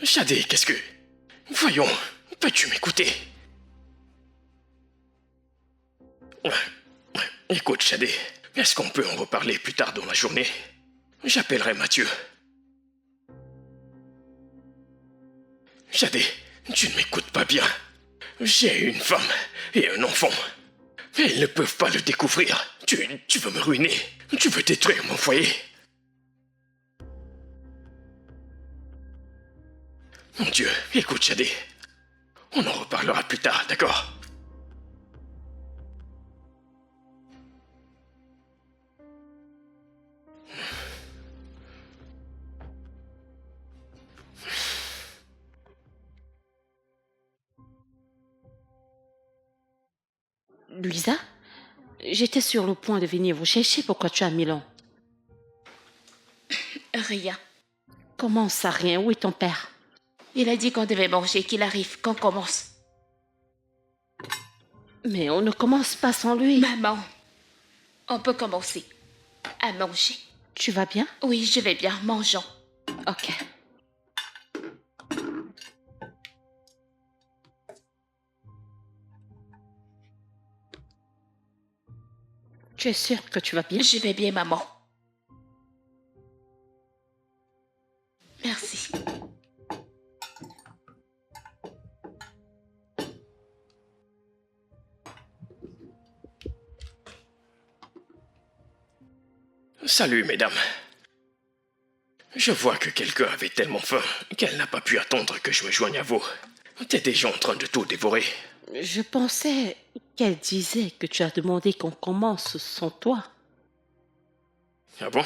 Shadé, qu'est-ce que... Voyons, peux-tu m'écouter? Écoute, Shadé, est-ce qu'on peut en reparler plus tard dans la journée? J'appellerai Mathieu. Shadé, tu ne m'écoutes pas bien. J'ai une femme et un enfant. Et ils ne peuvent pas le découvrir. Tu veux me ruiner. Tu veux détruire mon foyer. Mon Dieu, écoute, Shadé. On en reparlera plus tard, d'accord? Louisa, j'étais sur le point de venir vous chercher. Pourquoi tu as mis long? Rien. Comment ça, rien? Où est ton père? Il a dit qu'on devait manger, qu'il arrive, qu'on commence. Mais on ne commence pas sans lui. Maman, on peut commencer à manger. Tu vas bien? Oui, je vais bien, mangeons. Ok. Tu es sûre que tu vas bien? Je vais bien, maman. Merci. Salut, mesdames. Je vois que quelqu'un avait tellement faim qu'elle n'a pas pu attendre que je me joigne à vous. T'es déjà en train de tout dévorer. Je pensais qu'elle disait que tu as demandé qu'on commence sans toi. Ah bon?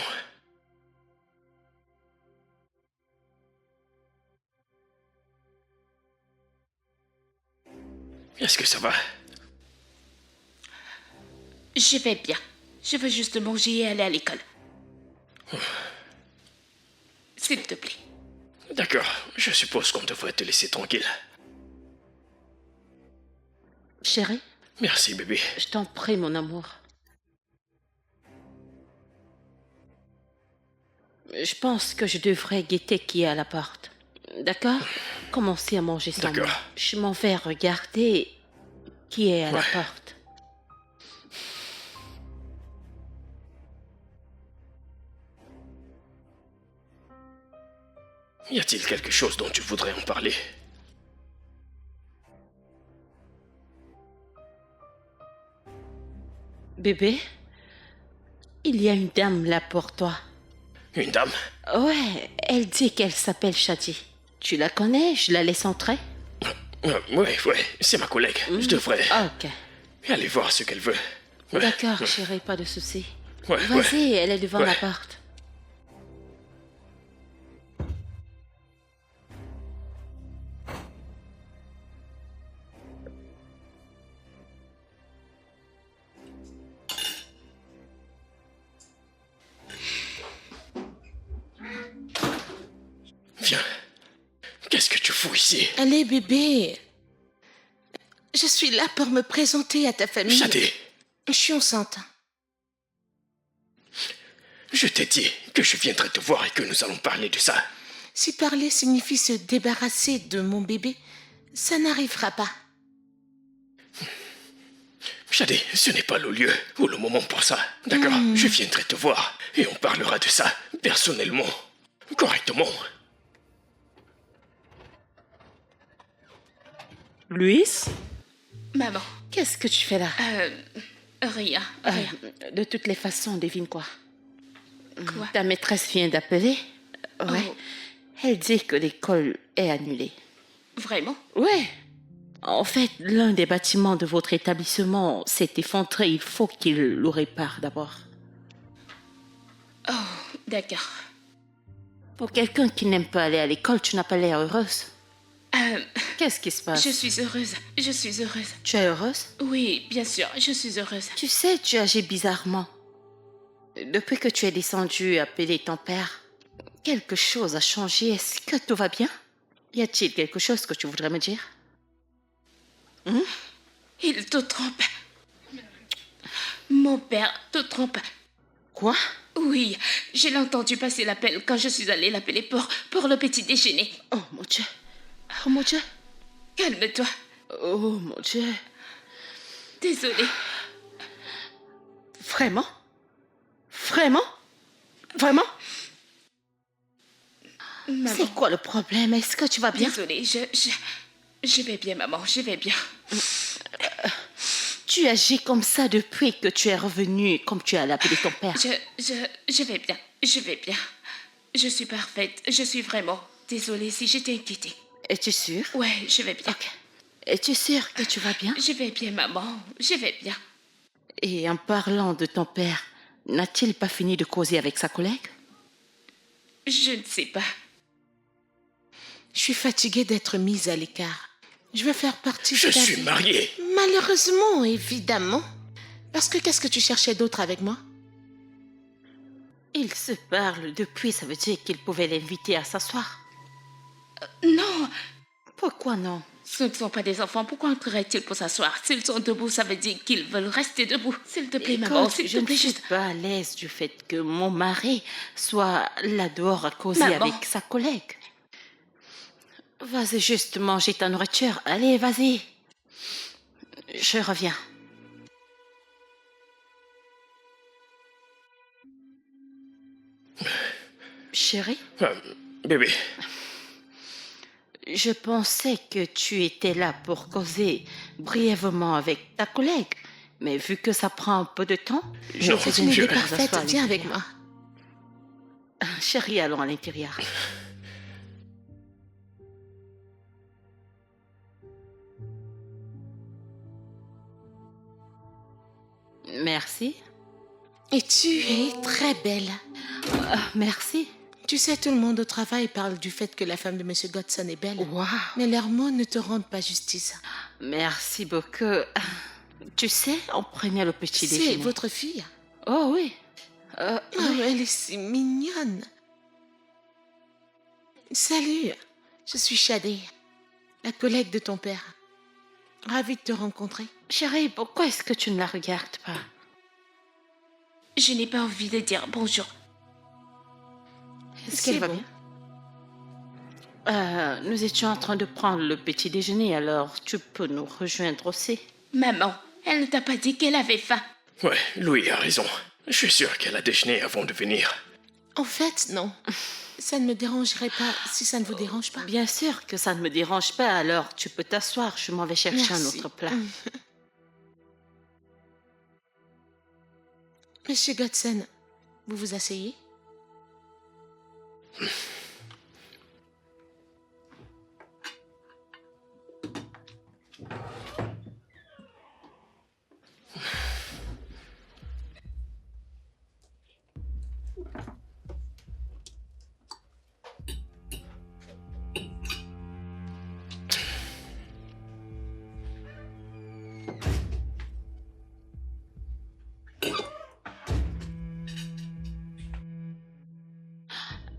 Est-ce que ça va? Je vais bien. Je veux juste manger et aller à l'école. S'il te plaît. D'accord, je suppose qu'on devrait te laisser tranquille. Chérie, Merci, bébé. je t'en prie, mon amour. Je pense que je devrais guetter qui est à la porte. D'accord? Commencez à manger sans moi. D'accord. Je m'en vais regarder qui est à la Ouais. porte. Y a-t-il quelque chose dont tu voudrais en parler? Bébé, il y a une dame là pour toi. Une dame? Ouais, elle dit qu'elle s'appelle Shadi. Tu la connais? Je la laisse entrer? Ouais, c'est ma collègue. Je devrais Ok. aller voir ce qu'elle veut. Ouais. D'accord, chérie, pas de souci. Ouais, Vas-y, elle est devant Ouais. la porte. Viens. Qu'est-ce que tu fous ici? Allez, bébé. Je suis là pour me présenter à ta famille. Shadé, Je suis enceinte. je t'ai dit que je viendrai te voir et que nous allons parler de ça. Si parler signifie se débarrasser de mon bébé, ça n'arrivera pas. Shadé, ce n'est pas le lieu ou le moment pour ça. D'accord? Je viendrai te voir et on parlera de ça personnellement, correctement. Louise, Maman, qu'est-ce que tu fais là? rien. De toutes les façons, devine quoi? Quoi? Ta maîtresse vient d'appeler. Ouais. Oh. Elle dit que l'école est annulée. Vraiment? Ouais. En fait, l'un des bâtiments de votre établissement s'est effondré. Il faut qu'il le répare d'abord. Oh, d'accord. Pour quelqu'un qui n'aime pas aller à l'école, tu n'as pas l'air heureuse. Qu'est-ce qui se passe? Je suis heureuse. Je suis heureuse. Tu es heureuse? Oui, bien sûr, je suis heureuse. Tu sais, tu agis bizarrement. Depuis que tu es descendu appeler ton père, quelque chose a changé. Est-ce que tout va bien? Y a-t-il quelque chose que tu voudrais me dire? Il te trompe. Mon père te trompe. Quoi? Oui, je l'ai entendu passer l'appel quand je suis allée l'appeler pour le petit déjeuner. Oh mon Dieu. Oh mon Dieu. Calme-toi. Oh mon Dieu. Désolée. Vraiment? Vraiment? Vraiment? Maman. C'est quoi le problème? Est-ce que tu vas bien? Désolée, je vais bien, maman, je vais bien. Tu agis comme ça depuis que tu es revenu, comme tu as appelé ton père. Je vais bien, je vais bien. Je suis parfaite, je suis vraiment désolée si j'étais inquiétée. Es-tu sûre? Ouais, je vais bien. Ok. Es-tu sûre que tu vas bien? Je vais bien, maman, je vais bien. Et en parlant de ton père, n'a-t-il pas fini de causer avec sa collègue? Je ne sais pas. Je suis fatiguée d'être mise à l'écart. Je veux faire partie Je de ta suis vie. marié. Malheureusement, évidemment. Parce que qu'est-ce que tu cherchais d'autre avec moi? Ils se parlent depuis, ça veut dire qu'il pouvait l'inviter à s'asseoir. Non, Pourquoi non? ce ne sont pas des enfants. Pourquoi entreraient-ils pour s'asseoir? S'ils sont debout, ça veut dire qu'ils veulent rester debout. S'il te plaît, maman, Écoute, s'il je te ne plaît, suis juste... pas à l'aise du fait que mon mari soit là dehors à causer Maman. avec sa collègue. Vas-y juste manger ta nourriture. Allez, vas-y. Je reviens. Chérie, Bébé, je pensais que tu étais là pour causer brièvement avec ta collègue. Mais vu que ça prend un peu de temps, je Non, fais C'est une je- idée parfaite. Viens avec moi. Chérie, allons à l'intérieur. Merci. Et tu es très belle. Merci. Tu sais, tout le monde au travail parle du fait que la femme de Monsieur Godson est belle. Waouh. Mais leurs mots ne te rendent pas justice. Merci beaucoup. Tu sais, on prenait le petit C'est déjeuner. votre fille. Oh oui. Oh, elle est si mignonne. Salut, je suis Shadé, la collègue de ton père. Ravie de te rencontrer. Chérie, pourquoi est-ce que tu ne la regardes pas? Je n'ai pas envie de dire bonjour. Est-ce C'est qu'elle va bon. bien? Nous étions en train de prendre le petit déjeuner, alors tu peux nous rejoindre aussi. Maman, elle ne t'a pas dit qu'elle avait faim. ouais, Louis a raison. Je suis sûr qu'elle a déjeuné avant de venir. En fait, non. Ça ne me dérangerait pas si ça ne vous dérange pas. Bien sûr que ça ne me dérange pas, alors tu peux t'asseoir, je m'en vais chercher un Merci. autre plat. Monsieur Godson, vous vous asseyez?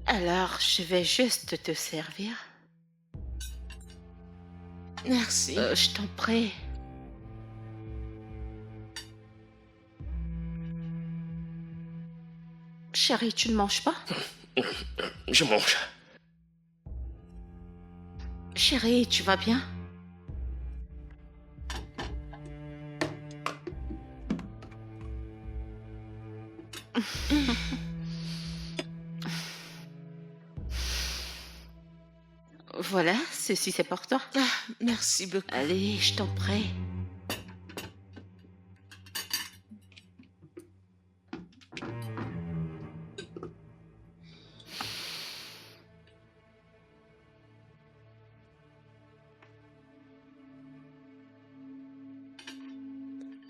Alors, je vais juste te servir. Merci. Je t'en prie. Chérie, tu ne manges pas? Je mange. Chérie, tu vas bien? Voilà, ceci c'est pour toi. Ah, merci beaucoup. Allez, je t'en prie.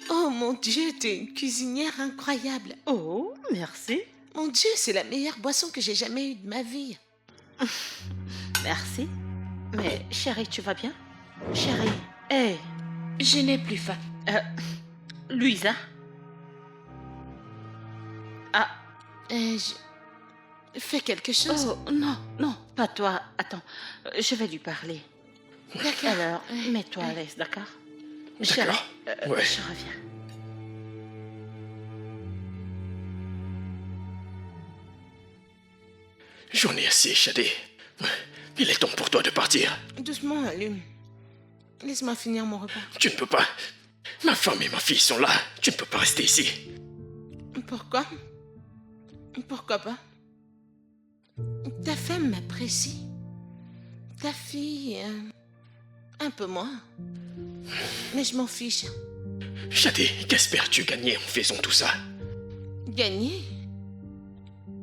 Oh mon Dieu, t'es une cuisinière incroyable. Oh, merci. Mon Dieu, c'est la meilleure boisson que j'ai jamais eue de ma vie. Merci. Mais chérie, tu vas bien? Chérie, hé, Je n'ai plus faim. Louisa? Ah, Fais quelque chose. oh, non, non, pas toi. Attends, je vais lui parler. D'accord. Alors, mets-toi à l'aise, d'accord? Chérie, D'accord. Ouais. je reviens. J'en ai assez, Shadé. Il est temps pour toi de partir. Doucement, Allume. Laisse-moi finir mon repas. Tu ne peux pas. Ma femme et ma fille sont là. Tu ne peux pas rester ici. Pourquoi? Pourquoi pas? Ta femme m'apprécie. Ta fille, un peu moins. Mais je m'en fiche. Shadé, qu'espères-tu gagner en faisant tout ça? Gagner?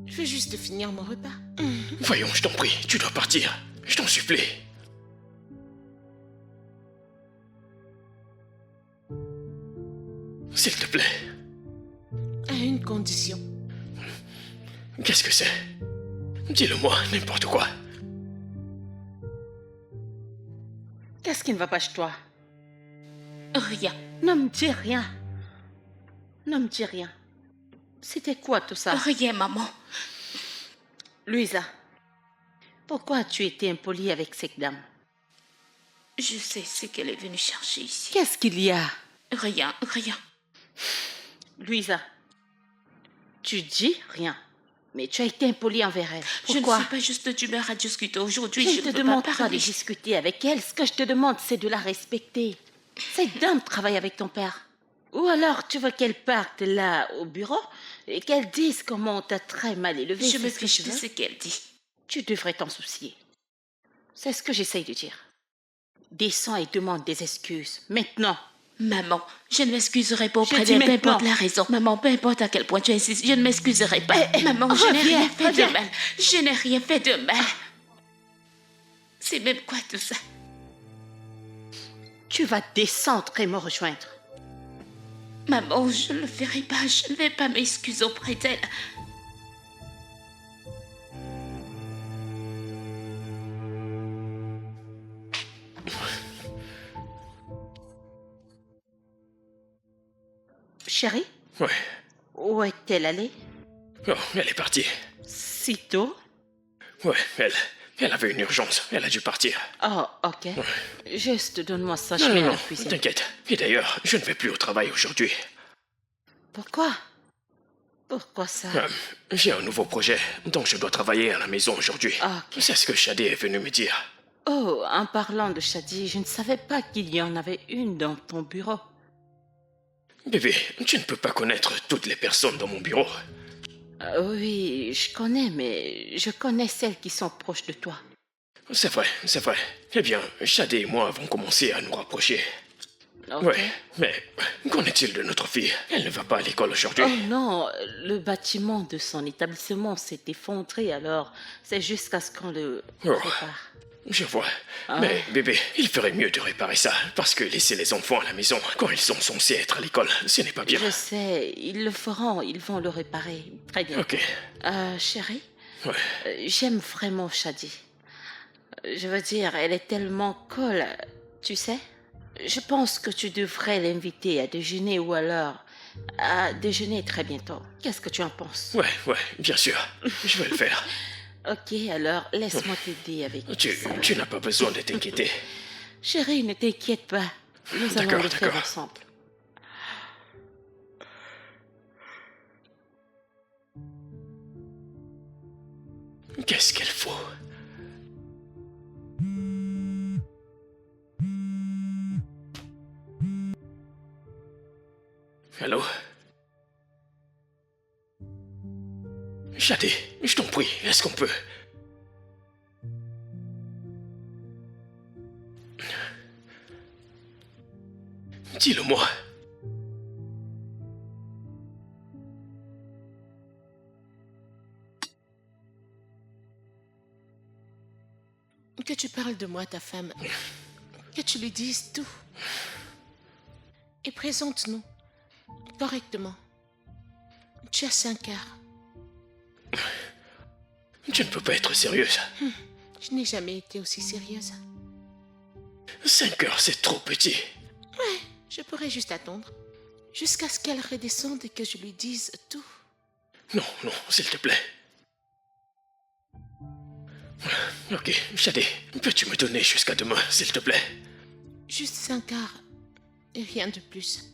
Je veux juste finir mon repas. Voyons, je t'en prie, tu dois partir. Je t'en supplie. S'il te plaît. À une condition. Qu'est-ce que c'est? Dis-le-moi, n'importe quoi. Qu'est-ce qui ne va pas chez toi? Rien. Ne me dis rien. Ne me dis rien. C'était quoi tout ça? Rien, maman. Louisa, pourquoi as-tu été impolie avec cette dame? Je sais ce qu'elle est venue chercher ici. Qu'est-ce qu'il y a? Rien, rien. Louisa, tu dis rien, mais tu as été impolie envers elle. Je ne Pourquoi? suis pas juste d'humeur à discuter aujourd'hui. Je Je ne te ne veux demande pas pas de parler. discuter avec elle. Ce que je te demande, c'est de la respecter. Cette dame travaille avec ton père. Ou alors tu veux qu'elle parte là au bureau et qu'elle dise comment on t'a très mal élevé. Je c'est me ce que fiche tu de veux? ce qu'elle dit. Tu devrais t'en soucier. C'est ce que j'essaye de dire. Descends et demande des excuses. Maintenant. Maman, je ne m'excuserai pas auprès dis d'elle, peu maintenant. importe la raison. Maman, peu importe à quel point tu insistes, je ne m'excuserai pas. Maman, je n'ai reviens, rien fait reviens. de mal. Je n'ai rien fait de mal. C'est même quoi tout ça? Tu vas descendre et me rejoindre. Maman, je ne le ferai pas. Je ne vais pas m'excuser auprès d'elle. Chérie, Ouais. où est-elle allée? Oh, elle est partie. Si tôt? Ouais, elle avait une urgence. Elle a dû partir. Oh, ok. Juste donne-moi ça, je Non, vais non, à la non, cuisine. t'inquiète. Et d'ailleurs, je ne vais plus au travail aujourd'hui. Pourquoi? Pourquoi ça? J'ai un nouveau projet, donc je dois travailler à la maison aujourd'hui. Ah, ok. C'est ce que Shadé est venu me dire. Oh, en parlant de Shadi, je ne savais pas qu'il y en avait une dans ton bureau. Bébé, tu ne peux pas connaître toutes les personnes dans mon bureau. Oui, je connais, mais je connais celles qui sont proches de toi. C'est vrai, c'est vrai. Eh bien, Shadé et moi avons commencé à nous rapprocher. Ok. Ouais, mais qu'en est-il de notre fille? Elle ne va pas à l'école aujourd'hui. Oh non, le bâtiment de son établissement s'est effondré, alors c'est jusqu'à ce qu'on le Oh. répare. Je vois. Ah. Mais bébé, il ferait mieux de réparer ça, parce que laisser les enfants à la maison quand ils sont censés être à l'école, ce n'est pas bien. Je sais, ils le feront, ils vont le réparer. Très bien. Ok. Chérie, Ouais. j'aime vraiment Shadi. Je veux dire, elle est tellement cool, tu sais. Je pense que tu devrais l'inviter à déjeuner ou alors à déjeuner très bientôt. Qu'est-ce que tu en penses? Ouais, bien sûr. Je vais le faire. Ok, alors laisse-moi t'aider avec ça. Tu n'as pas besoin de t'inquiéter. Chérie, ne t'inquiète pas. Nous allons D'accord, le faire d'accord. ensemble. Qu'est-ce qu'elle faut? Allô? Shadé, je t'en prie, est-ce qu'on peut? Dis-le-moi. Que tu parles de moi à ta femme. Que tu lui dises tout. Et présente-nous correctement. Tu as 5 heures. Tu ne peux pas être sérieuse. Je n'ai jamais été aussi sérieuse. 5 heures, c'est trop petit. Je pourrais juste attendre. Jusqu'à ce qu'elle redescende et que je lui dise tout. Non, s'il te plaît. Ok, Shadé, peux-tu me donner jusqu'à demain, s'il te plaît? Juste 5 heures. Et rien de plus.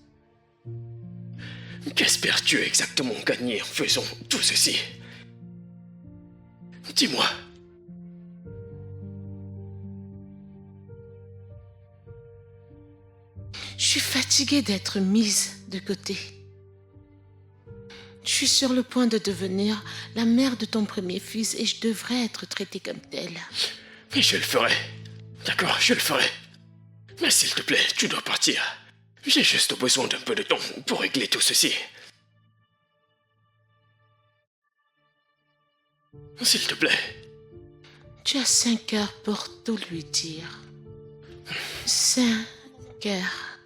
Qu'espères-tu exactement gagner en faisant tout ceci? Dis-moi. Je suis fatiguée d'être mise de côté. Je suis sur le point de devenir la mère de ton premier fils et je devrais être traitée comme telle. Mais je le ferai. D'accord, je le ferai. Mais s'il te plaît, tu dois partir. J'ai juste besoin d'un peu de temps pour régler tout ceci. S'il te plaît. Tu as 5 heures pour tout lui dire. 5 heures.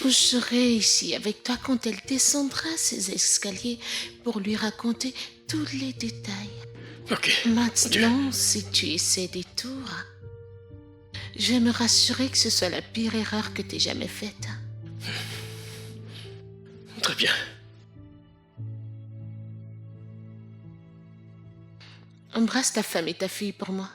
Je serai ici avec toi quand elle descendra ces escaliers pour lui raconter tous les détails. Ok. Maintenant, si tu essaies des tours, je vais me rassurer que ce soit la pire erreur que t'aies jamais faite. Très bien. Embrasse ta femme et ta fille pour moi.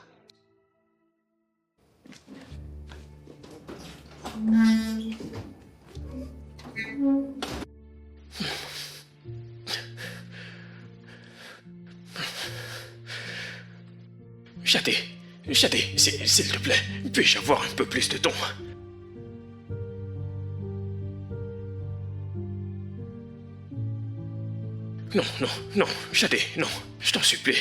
Shadé, s'il te plaît, puis-je avoir un peu plus de temps? Non, Shadé, non, je t'en supplie.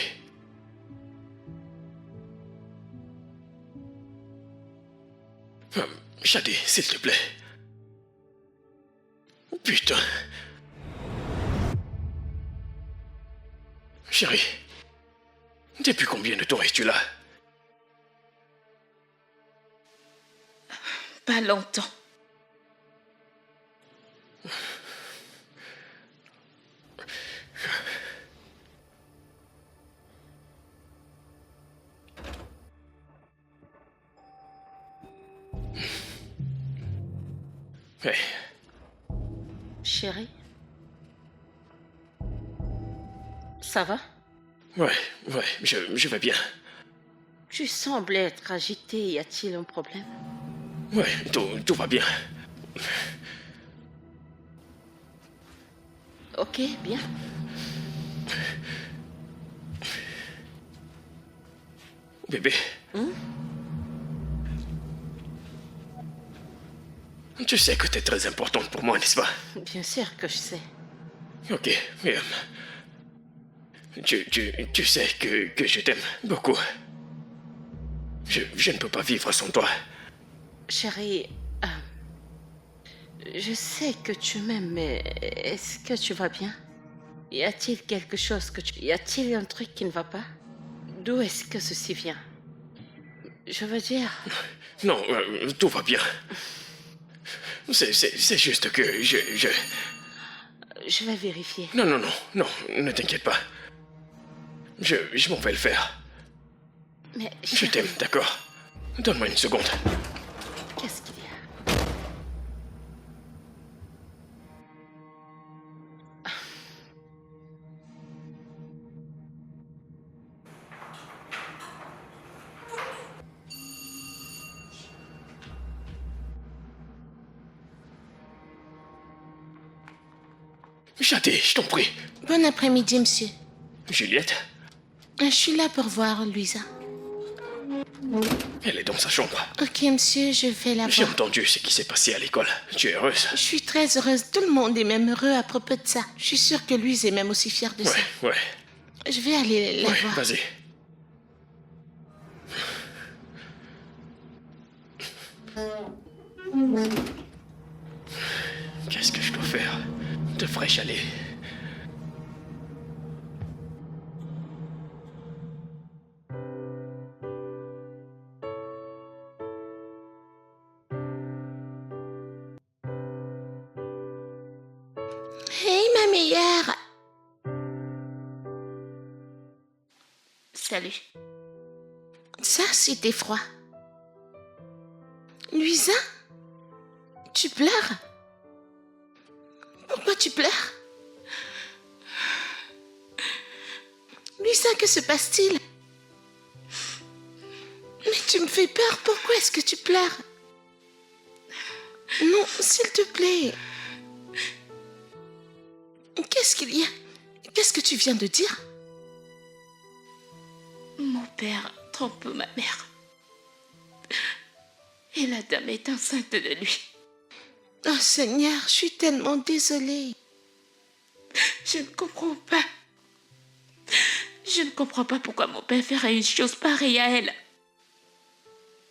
Shadé, s'il te plaît. Putain. Chérie, depuis combien de temps es-tu là? Pas longtemps. Hey, Chérie? Ça va? ouais, je vais bien. Tu sembles être agité. Y a-t-il un problème? Ouais, tout va bien. Ok, bien. Bébé. Tu sais que t'es très importante pour moi, n'est-ce pas? Bien sûr que je sais. Ok, mais... tu sais que je t'aime beaucoup. Je ne peux pas vivre sans toi. Chérie, je sais que tu m'aimes, mais est-ce que tu vas bien? Y a-t-il quelque chose Y a-t-il un truc qui ne va pas? D'où est-ce que ceci vient? Je veux dire... Non, tout va bien. C'est juste que je... Je vais vérifier. Non, ne t'inquiète pas. Je m'en vais le faire. Mais Je chérie, t'aime, d'accord? Donne-moi une seconde. qu'est-ce qu'il y a? Shadé, je t'en prie. Bon après-midi, monsieur. Juliette, Je suis là pour voir Louisa. elle est dans sa chambre. Ok, monsieur, je vais la J'ai voir. entendu ce qui s'est passé à l'école. Tu es heureuse? Je suis très heureuse. Tout le monde est même heureux à propos de ça. Je suis sûre que Louise est même aussi fière de ça. Ouais, Je vais aller la voir. vas-y. Qu'est-ce que je dois faire? Devrais-je aller? Hey, ma meilleure. Salut. Ça, c'était froid. Louisa? Tu pleures? Pourquoi tu pleures? Louisa, que se passe-t-il? Mais tu me fais peur. Pourquoi est-ce que tu pleures? Non, s'il te plaît. Qu'est-ce qu'il y a? Qu'est-ce que tu viens de dire? père trompe ma mère. Et la dame est enceinte de lui. Oh Seigneur, je suis tellement désolée. Je ne comprends pas. Je ne comprends pas pourquoi mon père ferait une chose pareille à elle.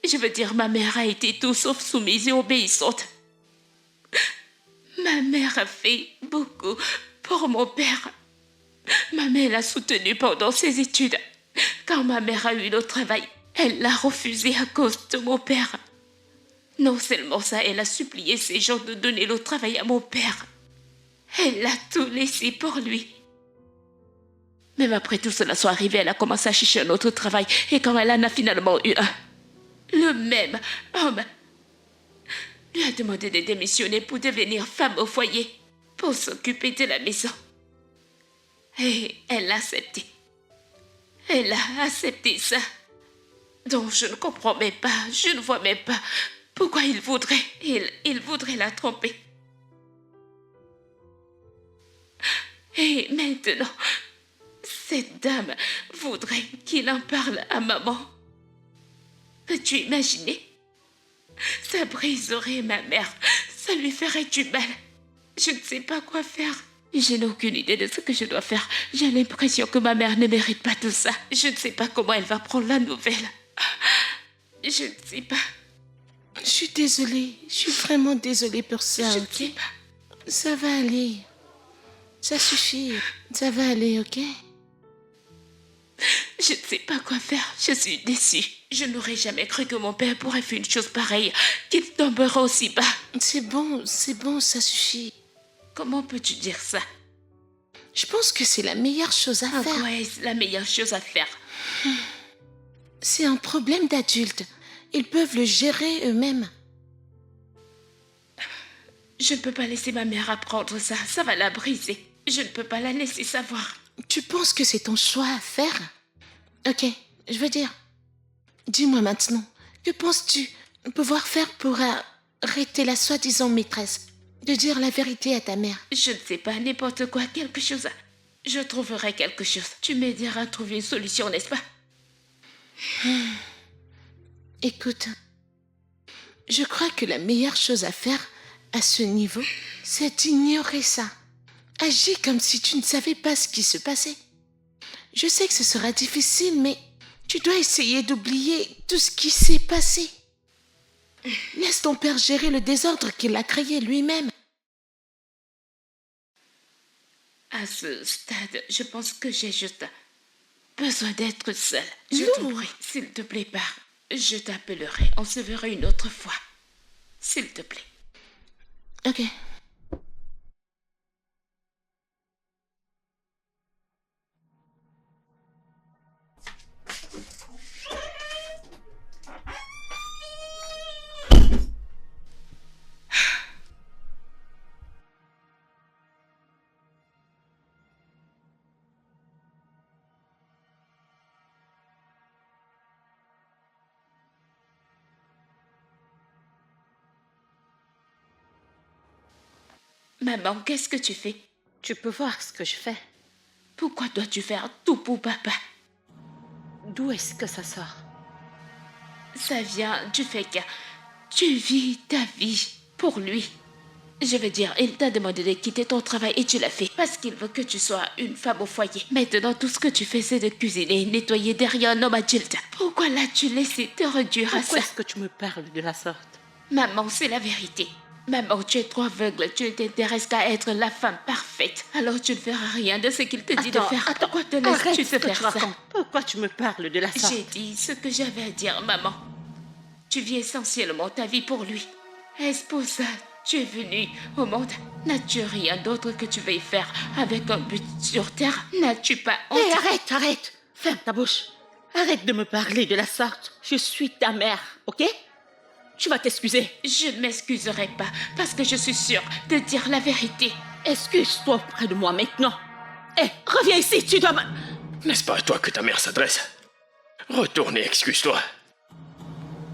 Je veux dire, ma mère a été tout sauf soumise et obéissante. Ma mère a fait beaucoup pour mon père. Ma mère l'a soutenu pendant ses études. Quand ma mère a eu le travail, elle l'a refusé à cause de mon père. Non seulement ça, elle a supplié ces gens de donner le travail à mon père. Elle a tout laissé pour lui. Même après tout cela soit arrivé, elle a commencé à chercher un autre travail. Et quand elle en a finalement eu un, le même homme lui a demandé de démissionner pour devenir femme au foyer, pour s'occuper de la maison. Et elle l'a accepté. Elle a accepté ça. Donc je ne comprends même pas, je ne vois même pas pourquoi il voudrait la tromper. Et maintenant, cette dame voudrait qu'il en parle à maman. Peux-tu imaginer? Ça briserait ma mère, ça lui ferait du mal. Je ne sais pas quoi faire. Je n'ai aucune idée de ce que je dois faire. J'ai l'impression que ma mère ne mérite pas tout ça. Je ne sais pas comment elle va prendre la nouvelle. Je ne sais pas. Je suis désolée. Je suis vraiment désolée pour ça, Je ne ok? sais pas. Ça va aller. Ça suffit. Ça va aller, ok? Je ne sais pas quoi faire. Je suis déçue. Je n'aurais jamais cru que mon père pourrait faire une chose pareille, qu'il tomberait aussi bas. C'est bon, ça suffit. Comment peux-tu dire ça? Je pense que c'est la meilleure chose à En faire. quoi est-ce la meilleure chose à faire? C'est un problème d'adultes. Ils peuvent le gérer eux-mêmes. Je ne peux pas laisser ma mère apprendre ça. Ça va la briser. Je ne peux pas la laisser savoir. Tu penses que c'est ton choix à faire? Ok, je veux dire. Dis-moi maintenant, que penses-tu pouvoir faire pour arrêter la soi-disant maîtresse de dire la vérité à ta mère? Je ne sais pas, n'importe quoi, quelque chose. Je trouverai quelque chose. Tu m'aideras à trouver une solution, n'est-ce pas? Écoute, je crois que la meilleure chose à faire à ce niveau, c'est d'ignorer ça. Agis comme si tu ne savais pas ce qui se passait. Je sais que ce sera difficile, mais tu dois essayer d'oublier tout ce qui s'est passé. Laisse ton père gérer le désordre qu'il a créé lui-même. À ce stade, je pense que j'ai juste besoin d'être seule. Je t'en Lou. prie, s'il te plaît, pars. Je t'appellerai. On se verra une autre fois. S'il te plaît. Ok. Maman, qu'est-ce que tu fais? Tu peux voir ce que je fais. Pourquoi dois-tu faire tout pour papa? D'où est-ce que ça sort? Ça vient du fait que tu vis ta vie pour lui. Je veux dire, il t'a demandé de quitter ton travail et tu l'as fait parce qu'il veut que tu sois une femme au foyer. Maintenant, tout ce que tu fais, c'est de cuisiner et nettoyer derrière un homme adulte. Pourquoi l'as-tu laissé te réduire à Pourquoi ça? est-ce que tu me parles de la sorte? Maman, c'est la vérité. Maman, tu es trop aveugle, tu ne t'intéresses qu'à être la femme parfaite. Alors tu ne feras rien de ce qu'il te dit de faire. Pourquoi te Arrête laisses-tu ce te que tu faire ça? racontes. Pourquoi tu me parles de la sorte? J'ai dit ce que j'avais à dire, maman. Tu vis essentiellement ta vie pour lui. Est-ce pour ça tu es venue au monde? N'as-tu rien d'autre que tu veuilles faire avec un but sur terre? N'as-tu pas honte? Hé, arrête! Ferme ta bouche. Arrête de me parler de la sorte. Je suis ta mère, ok? Tu vas t'excuser. Je ne m'excuserai pas parce que je suis sûre de dire la vérité. Excuse-toi auprès de moi maintenant. Hé, reviens ici, tu dois... N'est-ce pas à toi que ta mère s'adresse? Retourne et excuse-toi.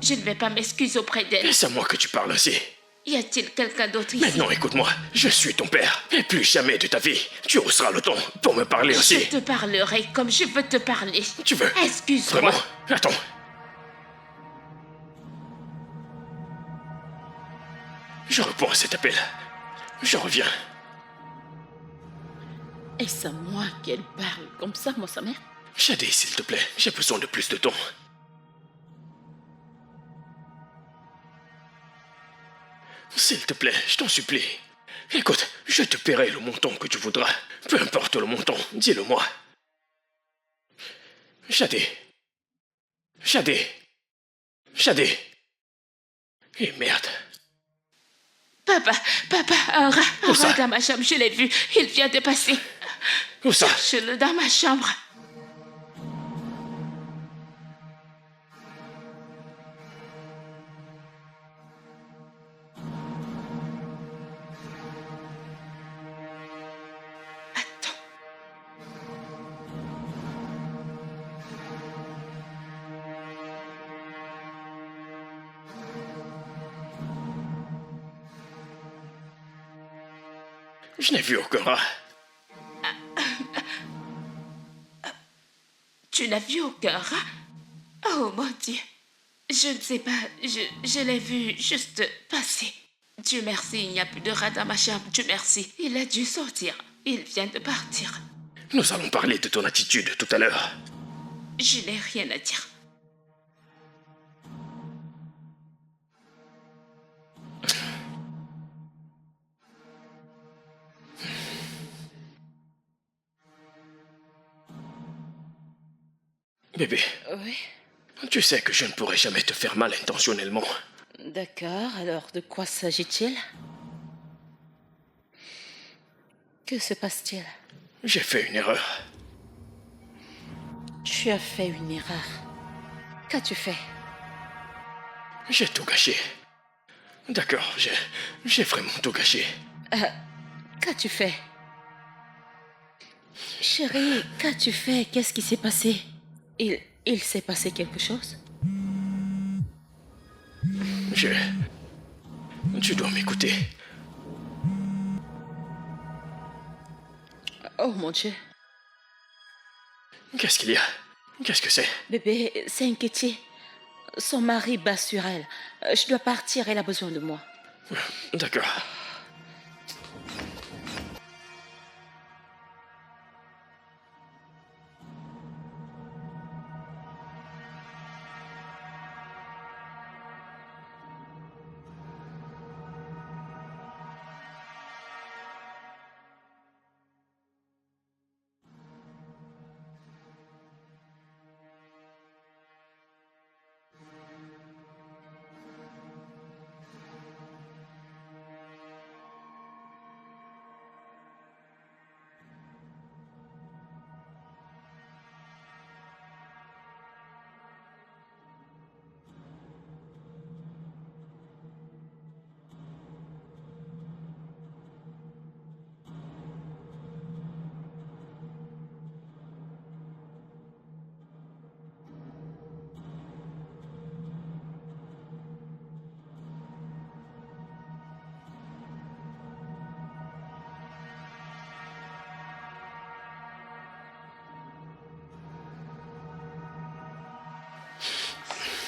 Je ne vais pas m'excuser auprès d'elle. Est-ce à moi que tu parles aussi? Y a-t-il quelqu'un d'autre ici? Maintenant, écoute-moi. Je suis ton père. Et plus jamais de ta vie, tu hausseras le ton pour me parler aussi. Je te parlerai comme je veux te parler. Tu veux? Excuse-moi. Vraiment? Attends. Je réponds à cet appel. Je reviens. Est-ce à moi qu'elle parle comme ça, moi, sa mère? Shadi, s'il te plaît, j'ai besoin de plus de ton. S'il te plaît, je t'en supplie. Écoute, je te paierai le montant que tu voudras. Peu importe le montant, dis-le-moi. Shadi. Shadi. Shadi. Et merde. Papa, un Où ça? rat dans ma chambre, je l'ai vu. Il vient de passer. Où ça? Cherche-le dans ma chambre. Attends. Je n'ai vu aucun rat. Tu n'as vu aucun rat? Oh mon Dieu. Je ne sais pas, je l'ai vu juste passer. Dieu merci, il n'y a plus de rat dans ma chambre. Dieu merci, il a dû sortir. Il vient de partir. Nous allons parler de ton attitude tout à l'heure. Je n'ai rien à dire. Bébé, Oui. tu sais que je ne pourrai jamais te faire mal intentionnellement. D'accord, alors de quoi s'agit-il? Que se passe-t-il? J'ai fait une erreur. Tu as fait une erreur. Qu'as-tu fait? J'ai tout gâché. D'accord, j'ai vraiment tout gâché. Qu'as-tu fait? Chérie, qu'as-tu fait? Qu'est-ce qui s'est passé? Il s'est passé quelque chose? Tu dois m'écouter. Oh mon Dieu. Qu'est-ce qu'il y a? Qu'est-ce que c'est? Bébé, c'est inquiété. Son mari bat sur elle. Je dois partir, elle a besoin de moi. D'accord.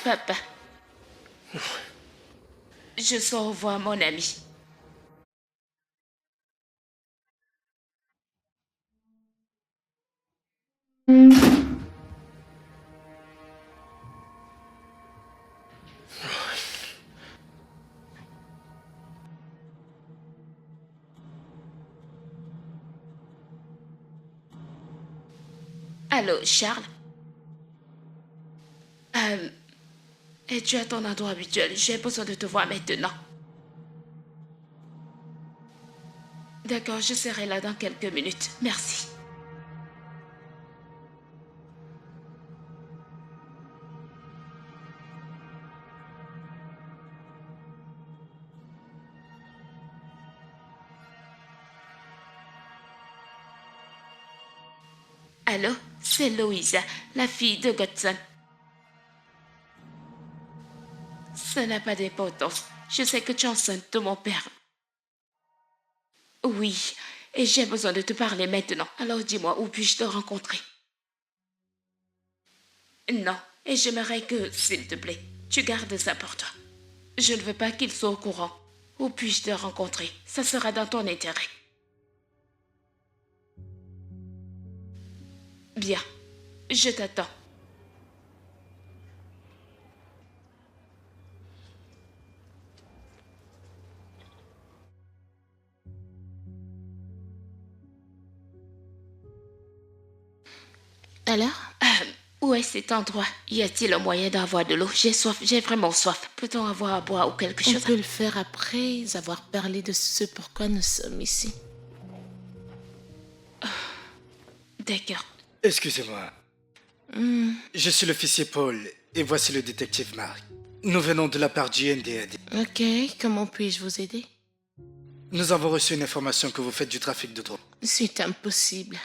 Papa. Je sors voir mon ami. Allô, Charles? Es-tu à ton endroit habituel? J'ai besoin de te voir maintenant. D'accord, je serai là dans quelques minutes. Merci. Allô, c'est Louisa, la fille de Godson. Ça n'a pas d'importance. Je sais que tu es enceinte de mon père. Oui, et j'ai besoin de te parler maintenant. Alors dis-moi, où puis-je te rencontrer? Non, et j'aimerais que, s'il te plaît, tu gardes ça pour toi. Je ne veux pas qu'il soit au courant. Où puis-je te rencontrer? Ça sera dans ton intérêt. Bien, je t'attends. Alors? Où est cet endroit? Y a-t-il un moyen d'avoir de l'eau? J'ai soif, j'ai vraiment soif. Peut-on avoir à boire ou quelque On chose? peut le faire après avoir parlé de ce pourquoi nous sommes ici. D'accord. Excusez-moi. Je suis l'officier Paul et voici le détective Mark. Nous venons de la part du NDAD. Ok, comment puis-je vous aider? Nous avons reçu une information que vous faites du trafic de drogue. C'est impossible.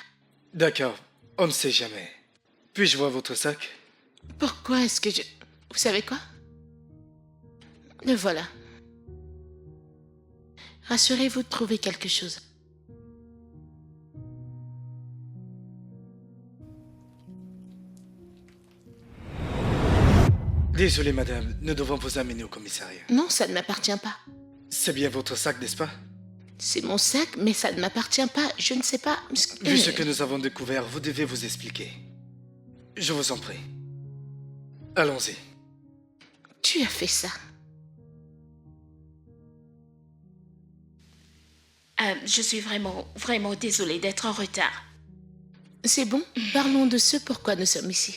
D'accord, on ne sait jamais. Puis-je voir votre sac? Pourquoi est-ce que je... Vous savez quoi? Le voilà. Rassurez-vous de trouver quelque chose. Désolé madame, nous devons vous amener au commissariat. Non, ça ne m'appartient pas. C'est bien votre sac, n'est-ce pas? C'est mon sac, mais ça ne m'appartient pas. Je ne sais pas... Vu ce que nous avons découvert, vous devez vous expliquer. Je vous en prie. Allons-y. Tu as fait ça. Je suis vraiment désolée d'être en retard. C'est bon, parlons de ce pourquoi nous sommes ici.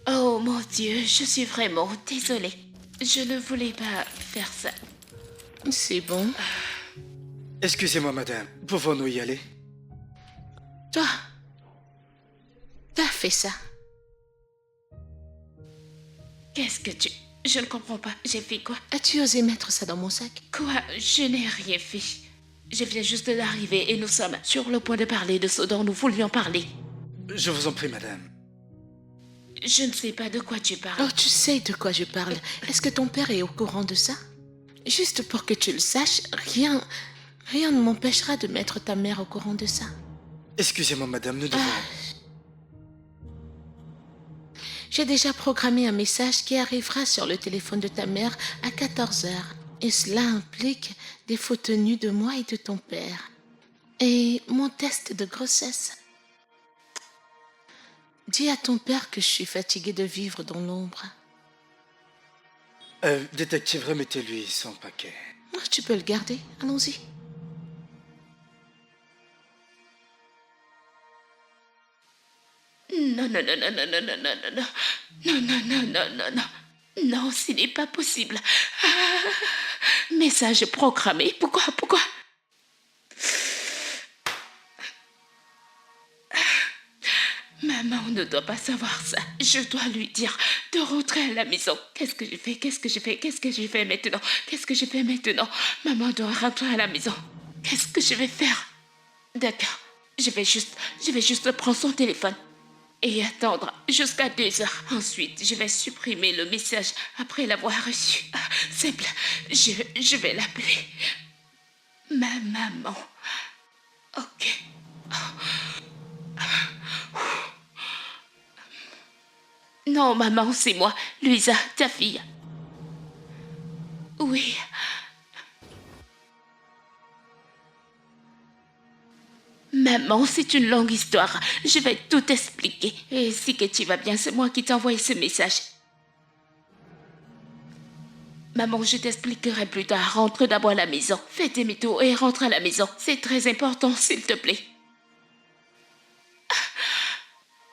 Oh mon Dieu, je suis vraiment désolée. Je ne voulais pas faire ça. C'est bon. Excusez-moi madame, pouvons-nous y aller? Toi, t'as fait ça. Qu'est-ce que tu... Je ne comprends pas. J'ai fait quoi? As-tu osé mettre ça dans mon sac? Quoi? Je n'ai rien fait. Je viens juste d'arriver et nous sommes sur le point de parler de ce dont nous voulions parler. Je vous en prie madame. Je ne sais pas de quoi tu parles. Oh, tu sais de quoi je parle. Est-ce que ton père est au courant de ça? Juste pour que tu le saches, rien ne m'empêchera de mettre ta mère au courant de ça. Excusez-moi madame, nous devons... J'ai déjà programmé un message qui arrivera sur le téléphone de ta mère à 14h. Et cela implique des photos nues de moi et de ton père. Et mon test de grossesse. Dis à ton père que je suis fatiguée de vivre dans l'ombre. Détective, remettez-lui son paquet. Tu peux le garder, allons-y. Non, non, non, non, non, non, non, non, non, non, non, non, non, non, non. Non, ce n'est pas possible. Message programmé. Pourquoi? Maman ne doit pas savoir ça. Je dois lui dire de rentrer à la maison. Qu'est-ce que je fais maintenant? Maman doit rentrer à la maison. Qu'est-ce que je vais faire? D'accord. Je vais juste prendre son téléphone et attendre jusqu'à 2h. Ensuite, je vais supprimer le message après l'avoir reçu. Simple. Je vais l'appeler. Ma maman. Ok. Non, maman, c'est moi. Louisa, ta fille. Oui. Maman, c'est une longue histoire. Je vais tout expliquer. Et si que tu vas bien, c'est moi qui t'ai envoyé ce message. Maman, je t'expliquerai plus tard. Rentre d'abord à la maison. Fais tes métaux et rentre à la maison. C'est très important, s'il te plaît.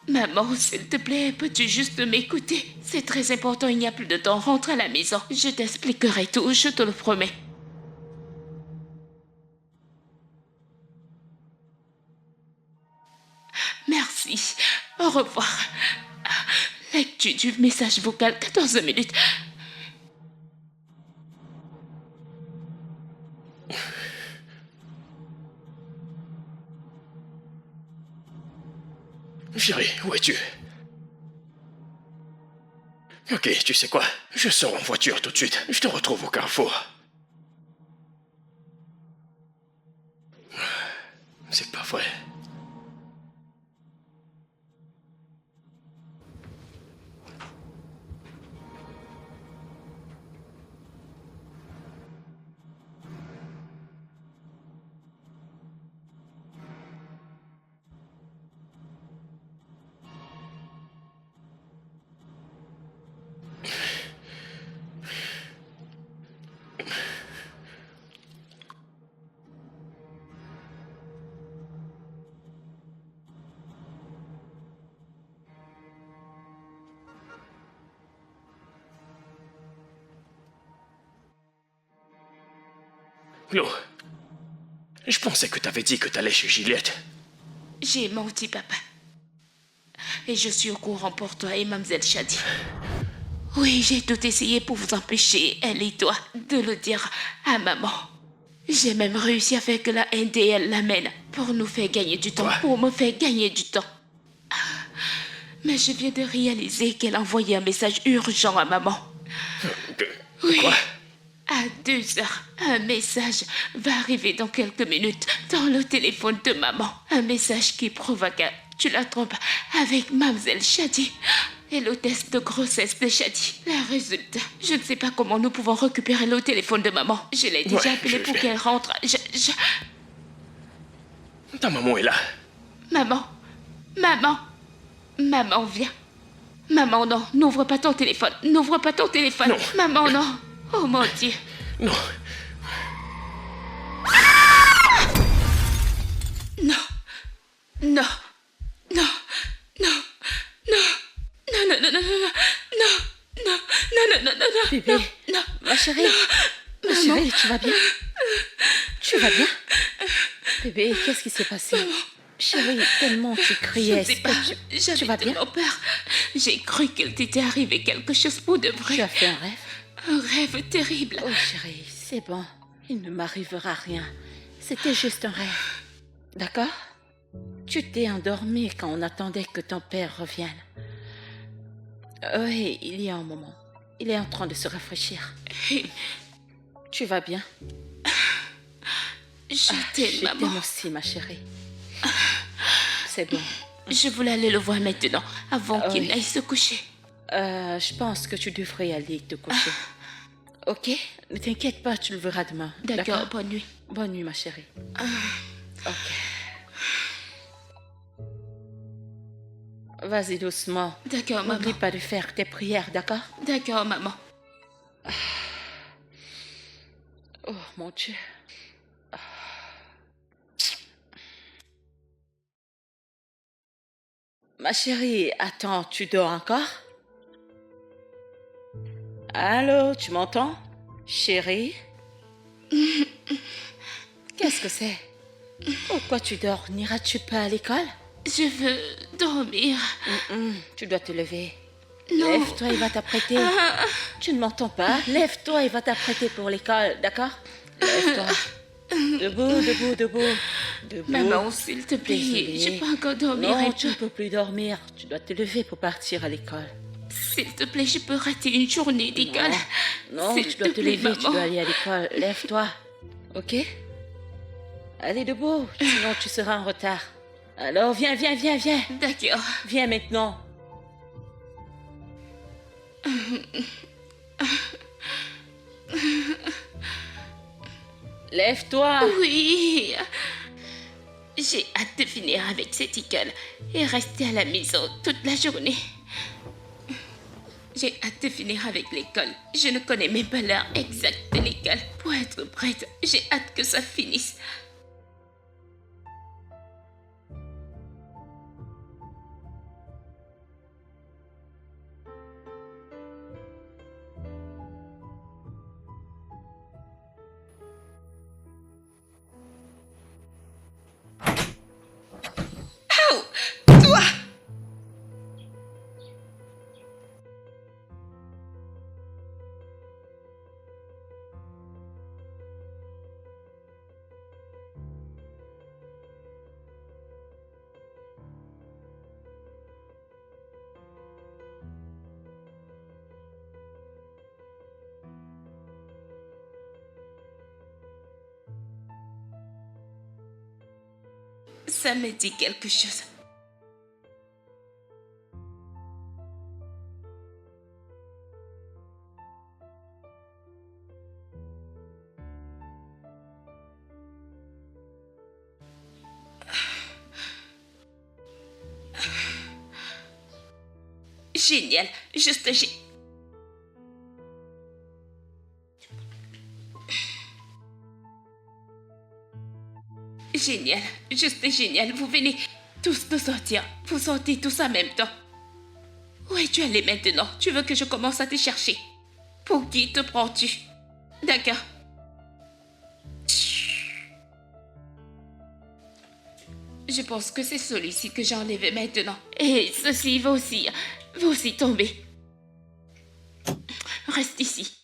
Maman, s'il te plaît, peux-tu juste m'écouter? C'est très important, il n'y a plus de temps. Rentre à la maison. Je t'expliquerai tout, je te le promets. Merci. Au revoir. Lecture du message vocal, 14 minutes. Chérie, où es-tu? Ok, tu sais quoi? Je sors en voiture tout de suite. Je te retrouve au carrefour. C'est pas vrai. Chloé, je pensais que t'avais dit que t'allais chez Juliette. J'ai menti, papa. Et je suis au courant pour toi et Mademoiselle Shadi. Oui, j'ai tout essayé pour vous empêcher, elle et toi, de le dire à maman. J'ai même réussi à faire que la NDL l'amène pour nous faire gagner du temps, Quoi? pour me faire gagner du temps. Mais je viens de réaliser qu'elle a envoyé un message urgent à maman. Oui. Quoi? À 2 heures, un message va arriver dans quelques minutes dans le téléphone de maman. Un message qui provoque, tu la trompes, avec Mademoiselle Shadi et le test de grossesse de Shadi. Le résultat, je ne sais pas comment nous pouvons récupérer le téléphone de maman. Je l'ai déjà Ouais, appelé pour qu'elle rentre. Ta maman est là. Maman, maman, viens. Maman, non, n'ouvre pas ton téléphone. N'ouvre pas ton téléphone. Non. Maman, non. Oh mon Dieu. Non. Non. Non. Non. Non. Non. Non, non, non, non, non, non. Non. Non, non, non, non, non. Bébé, Non. ma chérie, ma chérie, tu vas bien? Tu vas bien? Bébé, qu'est-ce qui s'est passé? Chérie, tellement tu Je criais. ne sais pas. Tu J'avais vas bien? tellement peur. J'ai cru qu'il t'était arrivé quelque chose pour de vrai. Tu as fait un rêve? Un rêve terrible. Oh chérie, c'est bon. Il ne m'arrivera rien. C'était juste un rêve. D'accord? Tu t'es endormi quand on attendait que ton père revienne. Oui, il y a un moment. Il est en train de se rafraîchir. Tu vas bien? Je t'aime, Je maman. t'aime aussi, ma chérie. C'est bon. Je voulais aller le voir maintenant, avant Ah qu'il oui. n'aille se coucher. Je pense que tu devrais aller te coucher. Ok? Ne t'inquiète pas, tu le verras demain. D'accord, bonne nuit. Bonne nuit, ma chérie. Ok. Vas-y doucement. D'accord, maman. N'oublie pas de faire tes prières, d'accord? D'accord, maman. Oh mon Dieu. Ma chérie, attends, tu dors encore? Allô, tu m'entends? Chérie? Qu'est-ce que c'est? Pourquoi tu dors? N'iras-tu pas à l'école? Je veux dormir. Tu dois te lever. Non. Lève-toi, il va t'apprêter. Tu ne m'entends pas? Lève-toi, il va t'apprêter pour l'école, d'accord? Lève-toi. Debout, debout, debout. Debout. Maman, s'il te plaît, Désolée. je peux encore dormir Non, un tu ne peu. peux plus dormir. Tu dois te lever pour partir à l'école. S'il te plaît, je peux rater une journée d'école. Non, S'il tu dois te plaît, lever, tu maman. dois aller à l'école. Lève-toi. Ok? Allez debout, sinon tu seras en retard. Alors, viens, viens, viens, viens. D'accord. Viens maintenant. Lève-toi. Oui. J'ai hâte de finir avec cette école et rester à la maison toute la journée. J'ai hâte de finir avec l'école. Je ne connais même pas l'heure exacte de l'école. Pour être prête, j'ai hâte que ça finisse. Oh, toi! Ça me dit quelque chose. Génial, juste génial, juste génial. Vous venez tous de sortir. Vous sortez tous en même temps. Où es-tu allé maintenant? Tu veux que je commence à te chercher? Pour qui te prends-tu? D'accord. Je pense que c'est celui-ci que j'ai enlevé maintenant. Et ceci va aussi tomber. Reste ici.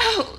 Oh!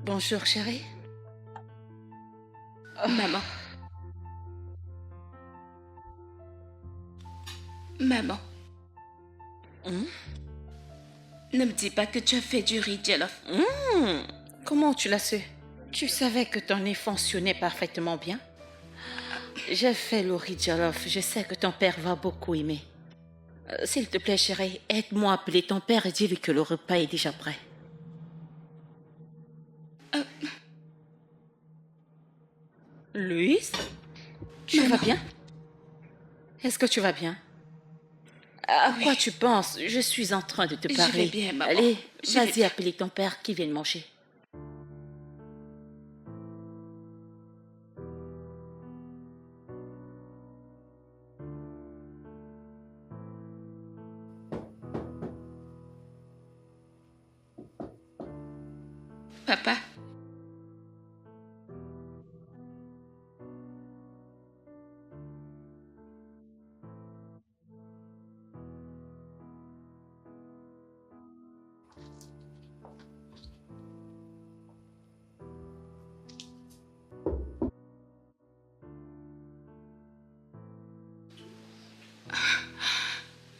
Bonjour, chérie. Maman. Maman. Ne me dis pas que tu as fait du riz jollof. Comment tu l'as su? Tu savais que ton nez fonctionnait parfaitement bien? J'ai fait le riz jollof. Je sais que ton père va beaucoup aimer. S'il te plaît, chérie, aide-moi à appeler ton père et dis-lui que le repas est déjà prêt. Louise, tu Maman. vas bien? Est-ce que tu vas bien? À quoi tu penses? Je suis en train de te Je parler. vais bien, maman. Allez, Je vais vas-y, bien. appeler ton père qui vienne manger. Papa.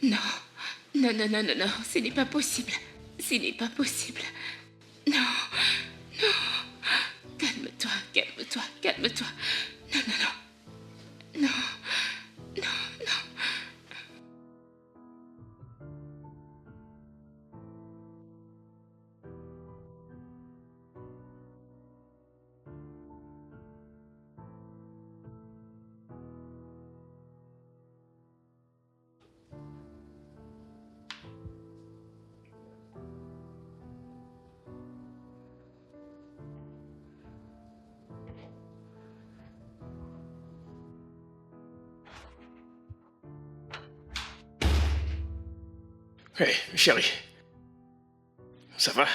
Non. Non, non, non, non, non. Ce n'est pas possible. Ce n'est pas possible. Non. Non. Calme-toi, calme-toi, calme-toi. Non, non, non. Non. Non, non. Hé, chérie. Ça va?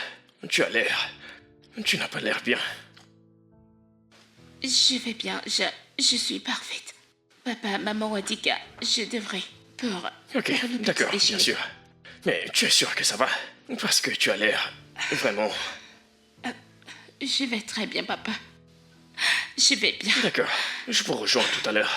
Tu as l'air... Tu n'as pas l'air bien. Je vais bien, je suis parfaite. Papa, maman a dit que je devrais pour Ok, faire le petit d'accord, bien déjeuner. sûr. Mais tu es sûr que ça va? Parce que tu as l'air... Vraiment... Je vais très bien, papa. Je vais bien. D'accord, je vous rejoins tout à l'heure.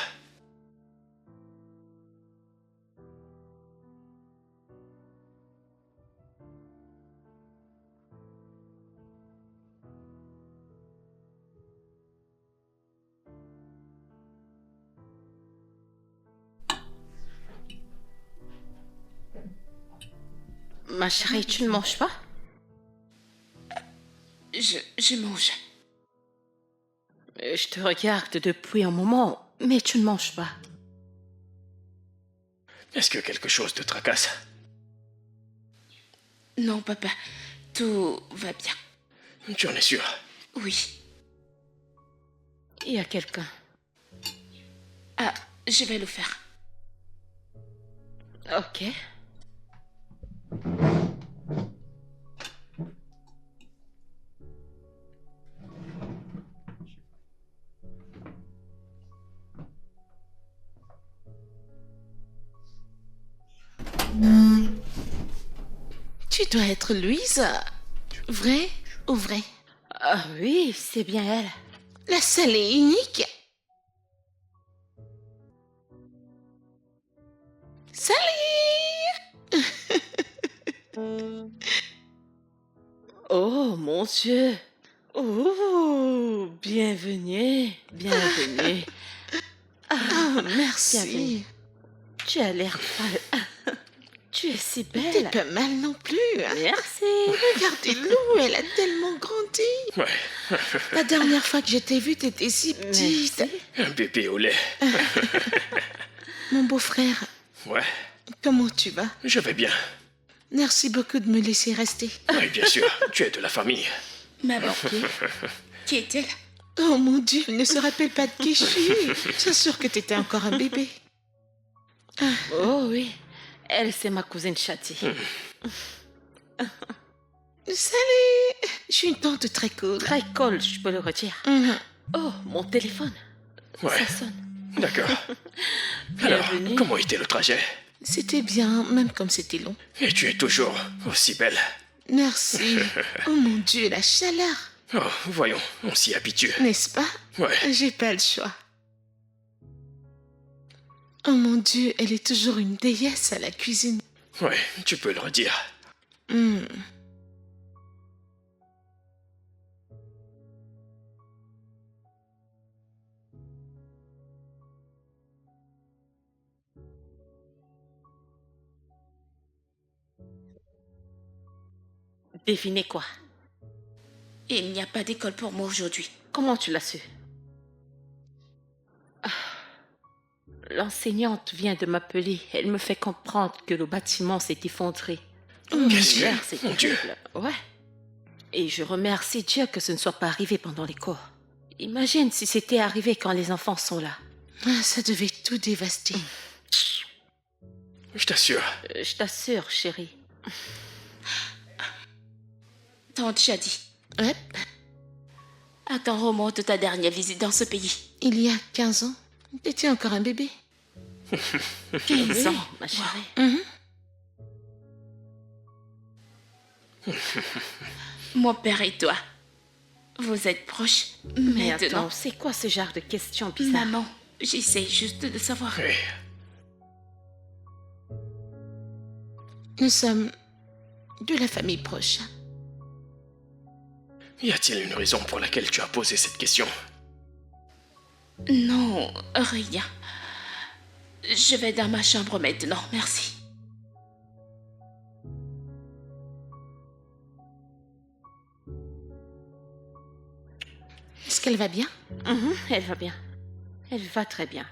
Ma chérie, tu ne manges pas? Je mange. Je te regarde depuis un moment, mais tu ne manges pas. Est-ce que quelque chose te tracasse? Non, papa, tout va bien. Tu en es sûr? Oui. Il y a quelqu'un. Ah, je vais le faire. Ok. Tu dois être Louise. Vrai ou vrai? Ah oui, c'est bien elle. La seule et unique. Salut! Oh mon Dieu. Oh, bienvenue, bienvenue. Oh, merci. Bienvenue. Tu as l'air pâle. Tu es si T'es belle. pas mal non plus. Merci. Regardez Lou, elle a tellement grandi. Ouais, La dernière fois que je t'ai vue, t'étais si petite. Merci. un bébé au lait. Mon beau-frère, Ouais, comment tu vas? je vais bien. Merci beaucoup de me laisser rester. Oui, bien sûr, tu es de la famille. Maman, qui est-elle? Oh mon Dieu, elle ne se rappelle pas de qui je suis. J'assure que t'étais encore un bébé. Oh oui. Elle, c'est ma cousine Chati. Salut! Je suis une tante très cool. Très cool, je peux le redire. Mhm. Oh, mon téléphone. Ouais, Ça sonne. d'accord. Alors, Bienvenue. comment était le trajet? C'était bien, même comme c'était long. Et tu es toujours aussi belle. Merci. Oh mon Dieu, la chaleur. Oh, voyons, on s'y habitue. N'est-ce pas? Ouais, J'ai pas le choix. Oh mon Dieu, elle est toujours une déesse à la cuisine. ouais, tu peux le redire. Hmm. Devinez quoi? Il n'y a pas d'école pour moi aujourd'hui. Comment tu l'as su? Ah, l'enseignante vient de m'appeler. Elle me fait comprendre que le bâtiment s'est effondré. Qu'est-ce que... Hier, c'est Mon Dieu. terrible. Ouais. Et je remercie Dieu que ce ne soit pas arrivé pendant les cours. Imagine si c'était arrivé quand les enfants sont là. Ah, ça devait tout dévaster. Je t'assure. Je t'assure, chérie. Tante Shadi, Hop, à quand remonte ta dernière visite dans ce pays? il y a 15 ans, t'étais encore un bébé. 15 ans. Oui, ma chérie. Mhm. Mon père et toi, vous êtes proches Mais maintenant. attends, c'est quoi ce genre de questions bizarres? Maman, j'essaie juste de savoir. Oui, Nous sommes de la famille proche. y a-t-il une raison pour laquelle tu as posé cette question? Non, rien. Je vais dans ma chambre maintenant, merci. Est-ce qu'elle va bien? Elle va bien. Elle va très bien.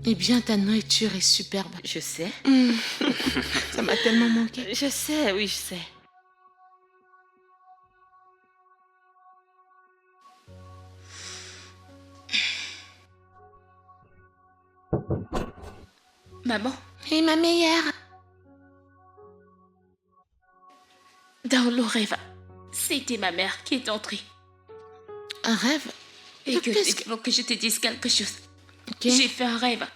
Eh bien, ta nourriture est superbe. Je sais. Ça m'a tellement manqué. Je sais, oui, je sais. Maman, Et ma meilleure. dans le rêve, c'était ma mère qui est entrée. Un rêve? Et que Qu'est-ce il faut que je te dise quelque chose. Ok. J'ai fait un rêve.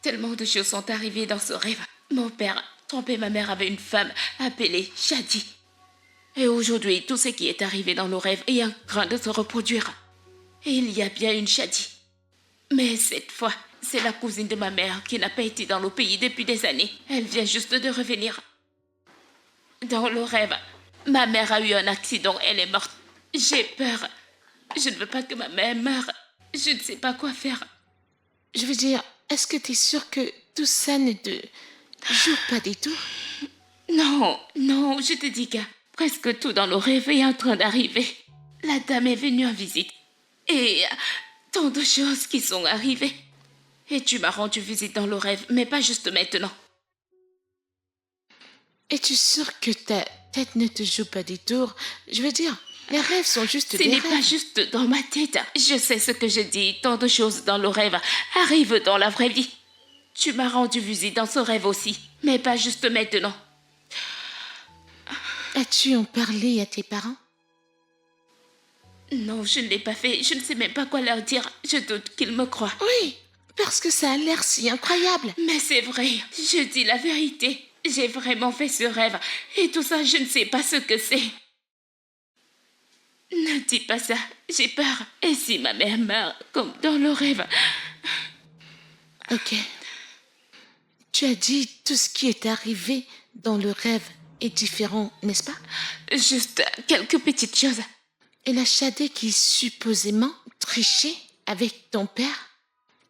Tellement de choses sont arrivées dans ce rêve. Mon père trompait ma mère avec une femme appelée Shadi. Et aujourd'hui, tout ce qui est arrivé dans nos rêves est en train de se reproduire. Et il y a bien une Shadi. Mais cette fois, c'est la cousine de ma mère qui n'a pas été dans le pays depuis des années. Elle vient juste de revenir. Dans le rêve, ma mère a eu un accident, elle est morte. J'ai peur. Je ne veux pas que ma mère meure. Je ne sais pas quoi faire. Je veux dire, est-ce que tu es sûre que tout ça ne te joue pas des tours? Non, non, je te dis que presque tout dans le rêve est en train d'arriver. La dame est venue en visite. Et tant de choses qui sont arrivées. Et tu m'as rendu visite dans le rêve, mais pas juste maintenant. Es-tu sûre que ta tête ne te joue pas des tours? Je veux dire, les rêves sont juste Ce des n'est pas rêves. juste dans ma tête. Je sais ce que je dis. Tant de choses dans le rêve arrivent dans la vraie vie. Tu m'as rendu visite dans ce rêve aussi, mais pas juste maintenant. As-tu en parlé à tes parents? Non, je ne l'ai pas fait. Je ne sais même pas quoi leur dire. Je doute qu'ils me croient. Oui, parce que ça a l'air si incroyable. Mais c'est vrai, je dis la vérité. J'ai vraiment fait ce rêve. Et tout ça, je ne sais pas ce que c'est. Ne dis pas ça, j'ai peur. Et si ma mère meurt, comme dans le rêve? Ok. Tu as dit tout ce qui est arrivé dans le rêve est différent, n'est-ce pas? Juste quelques petites choses. Et la Shadé qui supposément trichait avec ton père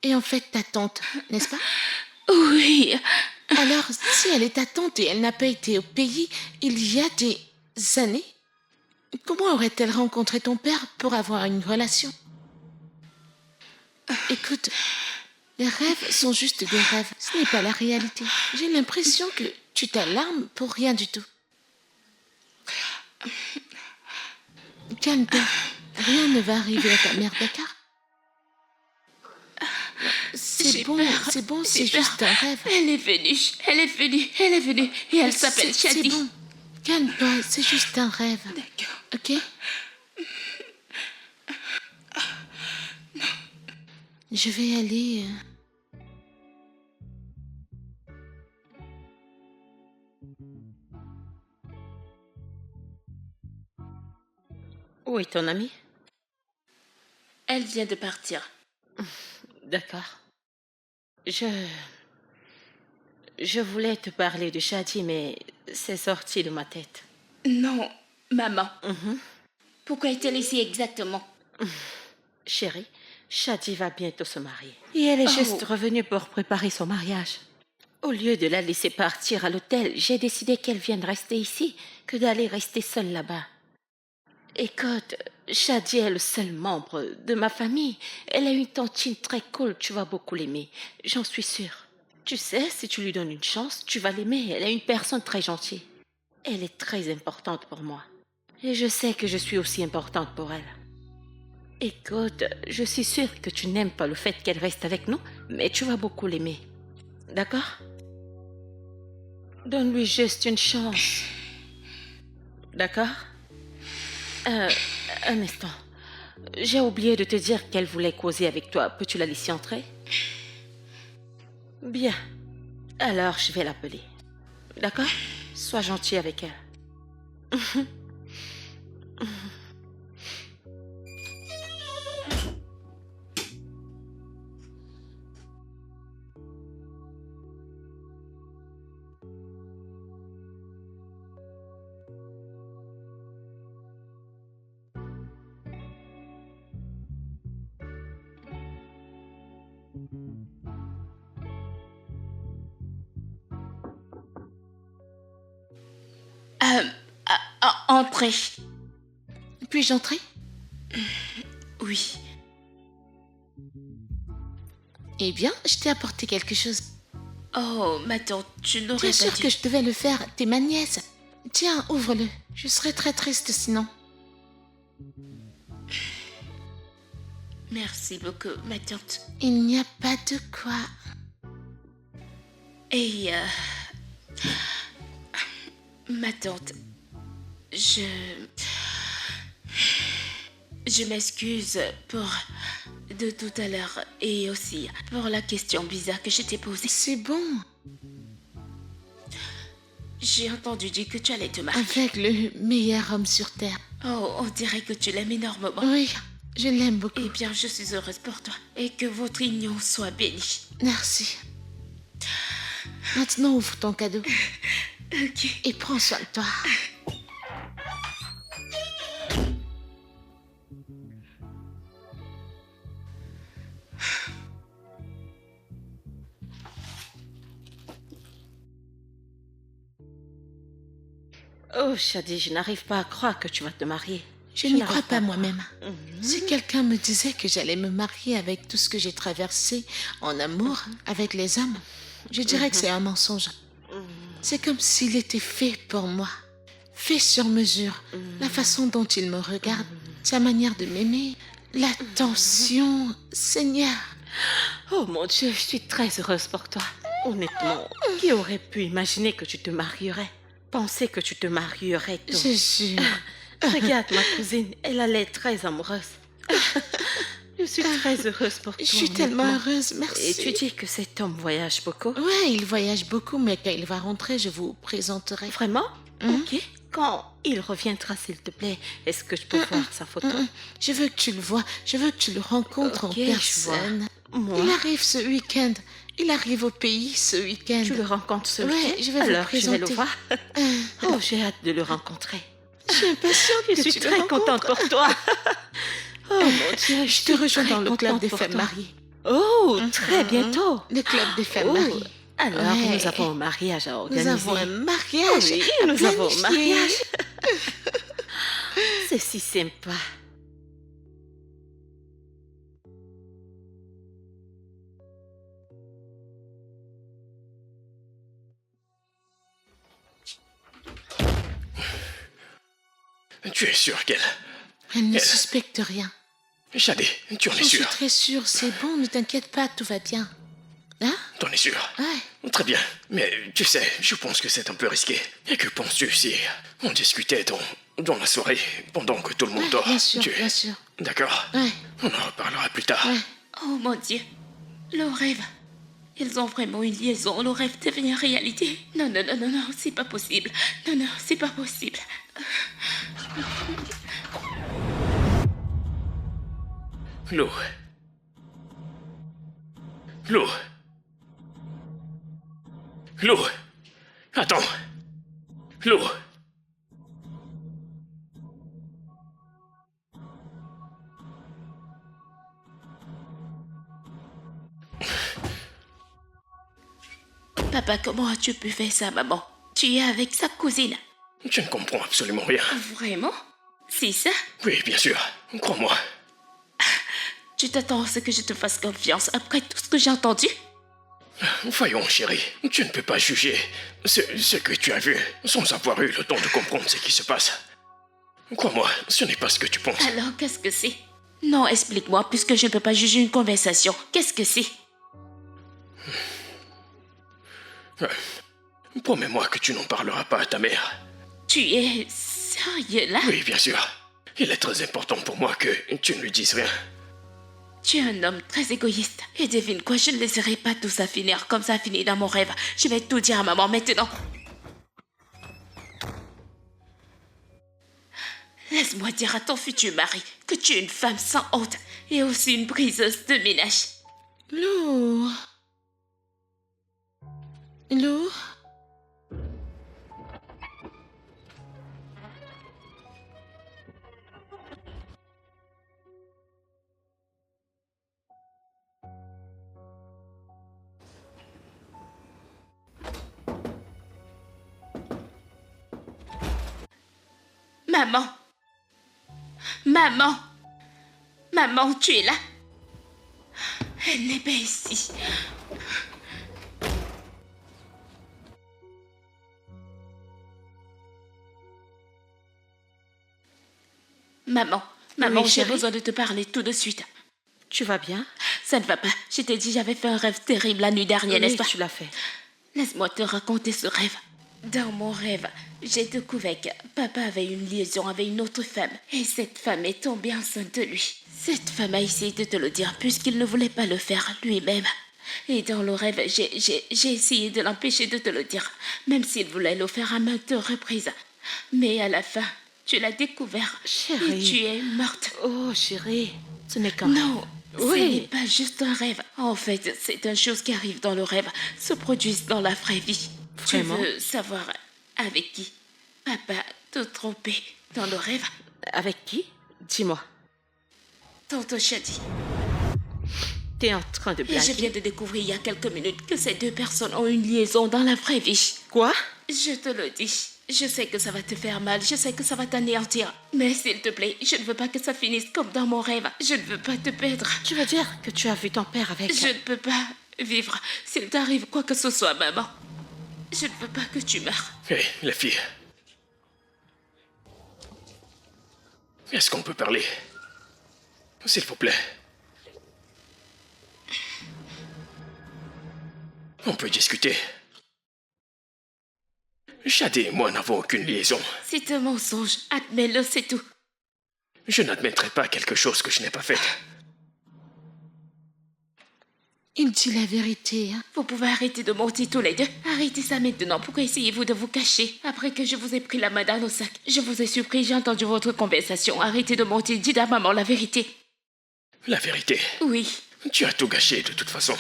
est en fait ta tante, n'est-ce pas? Oui, Alors, si elle est ta tante et elle n'a pas été au pays il y a des années, comment aurait-elle rencontré ton père pour avoir une relation? Écoute, les rêves sont juste des rêves, ce n'est pas la réalité. J'ai l'impression que tu t'alarmes pour rien du tout. Calme-toi, rien ne va arriver à ta mère, d'accord? C'est j'ai bon, peur. c'est bon, J'ai c'est peur. juste un rêve. Elle est venue, elle est venue, elle est venue. Et elle s'appelle C'est Shadi. bon, calme-toi, c'est juste un rêve. D'accord. Ok? Je vais aller. Où est ton amie? Elle vient de partir. D'accord. Je voulais te parler de Shadi, mais c'est sorti de ma tête. Non, maman. Mhm. Pourquoi est-elle ici exactement? Chérie, Shadi va bientôt se marier. Et elle est juste revenue pour préparer son mariage. Au lieu de la laisser partir à l'hôtel, j'ai décidé qu'elle vienne rester ici que d'aller rester seule là-bas. Écoute, Shadi est le seul membre de ma famille. Elle a une tantine très cool, tu vas beaucoup l'aimer. J'en suis sûre. Tu sais, si tu lui donnes une chance, tu vas l'aimer. Elle est une personne très gentille. Elle est très importante pour moi. Et je sais que je suis aussi importante pour elle. Écoute, je suis sûre que tu n'aimes pas le fait qu'elle reste avec nous, mais tu vas beaucoup l'aimer. D'accord? Donne-lui juste une chance. D'accord? Un instant. J'ai oublié de te dire qu'elle voulait causer avec toi. Peux-tu la laisser entrer? Bien. Alors, je vais l'appeler. D'accord? Sois gentil avec elle. Entrez. Puis-je entrer? Oui. Eh bien, je t'ai apporté quelque chose. Oh, ma tante, tu n'aurais Bien pas sûr dû. que je devais le faire, t'es ma nièce. Tiens, ouvre-le. Je serais très triste sinon. Merci beaucoup, ma tante. Il n'y a pas de quoi. Et ma tante, je m'excuse pour de tout à l'heure et aussi pour la question bizarre que je t'ai posée. C'est bon. J'ai entendu dire que tu allais te marier. Avec le meilleur homme sur Terre. Oh, on dirait que tu l'aimes énormément. Oui, je l'aime beaucoup. Eh bien, je suis heureuse pour toi et que votre union soit bénie. Merci. Maintenant, ouvre ton cadeau Ok. et prends soin de toi. Oh, Shadi, je n'arrive pas à croire que tu vas te marier. Je n'y n'arrive crois pas à moi-même. croire. Si quelqu'un me disait que j'allais me marier avec tout ce que j'ai traversé en amour avec les hommes, je dirais que c'est un mensonge. C'est comme s'il était fait pour moi, fait sur mesure. La façon dont il me regarde, sa manière de m'aimer, l'attention, Seigneur. Oh mon Dieu, je suis très heureuse pour toi. Honnêtement, qui aurait pu imaginer que tu te marierais? Penser que tu te marierais, toi. Je jure. Regarde ma cousine, elle a l'air très amoureuse. Je suis très heureuse pour toi. Je suis tellement honnêtement. heureuse, merci. Et tu dis que cet homme voyage beaucoup? Ouais, il voyage beaucoup, mais quand il va rentrer, je vous présenterai. Vraiment? Ok. Quand il reviendra, s'il te plaît, est-ce que je peux voir sa photo? Je veux que tu le vois, je veux que tu le rencontres Ok, en je personne. vois. Moi? Il arrive ce week-end. Il arrive au pays ce week-end. Tu le rencontres ce Ouais, week-end? je vais vous le Alors, je vais le présenter. voir. Oh, j'ai hâte de le rencontrer. Je suis impatiente Je que suis tu le très rencontres. contente pour toi. Oh mon Dieu, Je te rejoins dans le club des femmes femmes mariées. Oh, très bientôt. Le club des femmes Oh, mariées. alors, Ouais. nous avons un mariage à Nous organiser. avons un mariage. Oui, à nous avons un planifier. mariage. C'est si sympa. Tu es sûr qu'elle... Elle ne suspecte rien. Shadi, tu en es Je suis sûr? très sûre, c'est bon, ne t'inquiète pas, tout va bien. Hein? T'en es sûr? Ouais. Très bien. Mais tu sais, je pense que c'est un peu risqué. Et que penses-tu si on discutait dans la soirée, pendant que tout le monde dort? Bien sûr, Tu- bien sûr. D'accord. Ouais. On en reparlera plus tard. Ouais. Oh mon Dieu, le rêve. Ils ont vraiment une liaison, le rêve devient réalité. Non, non, non, non, non, c'est pas possible. Non, non, c'est pas possible. Lou. Lou. Lou. Attends. Lou. Papa, comment as-tu pu faire ça, maman? Tu es avec sa cousine. Je ne comprends absolument rien. Vraiment? C'est ça? Oui, bien sûr. Crois-moi. Tu t'attends à ce que je te fasse confiance après tout ce que j'ai entendu? Voyons, chérie. Tu ne peux pas juger ce que tu as vu sans avoir eu le temps de comprendre ce qui se passe. Crois-moi, ce n'est pas ce que tu penses. Alors, qu'est-ce que c'est? Non, explique-moi, puisque je ne peux pas juger une conversation. Qu'est-ce que c'est? Promets-moi que tu n'en parleras pas à ta mère. Tu es sérieux là? Oui, bien sûr. Il est très important pour moi que tu ne lui dises rien. Tu es un homme très égoïste. Et devine quoi, je ne laisserai pas tout ça finir comme ça a fini dans mon rêve. Je vais tout dire à maman maintenant. Laisse-moi dire à ton futur mari que tu es une femme sans honte et aussi une briseuse de ménage. Lou. Lou. Maman. Maman. Maman, tu es là? Elle n'est pas ici. Maman, maman, Oui, j'ai chérie? besoin de te parler tout de suite. Tu vas bien? Ça ne va pas. Je t'ai dit, j'avais fait un rêve terrible la nuit dernière, n'est-ce Oui, pas? tu l'as fait. Laisse-moi te raconter ce rêve. Dans mon rêve, j'ai découvert que papa avait une liaison avec une autre femme. Et cette femme est tombée enceinte de lui. Cette femme a essayé de te le dire puisqu'il ne voulait pas le faire lui-même. Et dans le rêve, j'ai essayé de l'empêcher de te le dire, même s'il voulait le faire à maintes reprises. Mais à la fin, tu l'as découvert. Chérie. Et tu es morte. Oh, chérie, ce n'est qu'un Non, rêve. ce Oui. n'est pas juste un rêve. En fait, c'est une chose qui arrive dans le rêve, se produisent dans la vraie vie. Vraiment? Tu veux savoir avec qui papa te trompé dans le rêve? Avec qui? Dis-moi. Tante Shadi. T'es en train de Et je blaguer. viens de découvrir il y a quelques minutes que ces deux personnes ont une liaison dans la vraie vie. Quoi? Je te le dis. Je sais que ça va te faire mal, je sais que ça va t'anéantir. Mais s'il te plaît, je ne veux pas que ça finisse comme dans mon rêve. Je ne veux pas te perdre. Tu veux dire que tu as vu ton père avec... Je ne peux pas vivre s'il t'arrive quoi que ce soit, maman. Je ne veux pas que tu meurs. Hé, les filles. Est-ce qu'on peut parler? S'il vous plaît. On peut discuter. Shadi et moi n'avons aucune liaison. C'est un mensonge. Admets-le, c'est tout. Je n'admettrai pas quelque chose que je n'ai pas fait. Il dit la vérité, hein. Vous pouvez arrêter de mentir tous les deux. Arrêtez ça maintenant. Pourquoi essayez-vous de vous cacher? Après que je vous ai pris la main dans le sac, je vous ai surpris, j'ai entendu votre conversation. Arrêtez de mentir. Dites à maman la vérité. La vérité, Oui. tu as tout gâché de toute façon.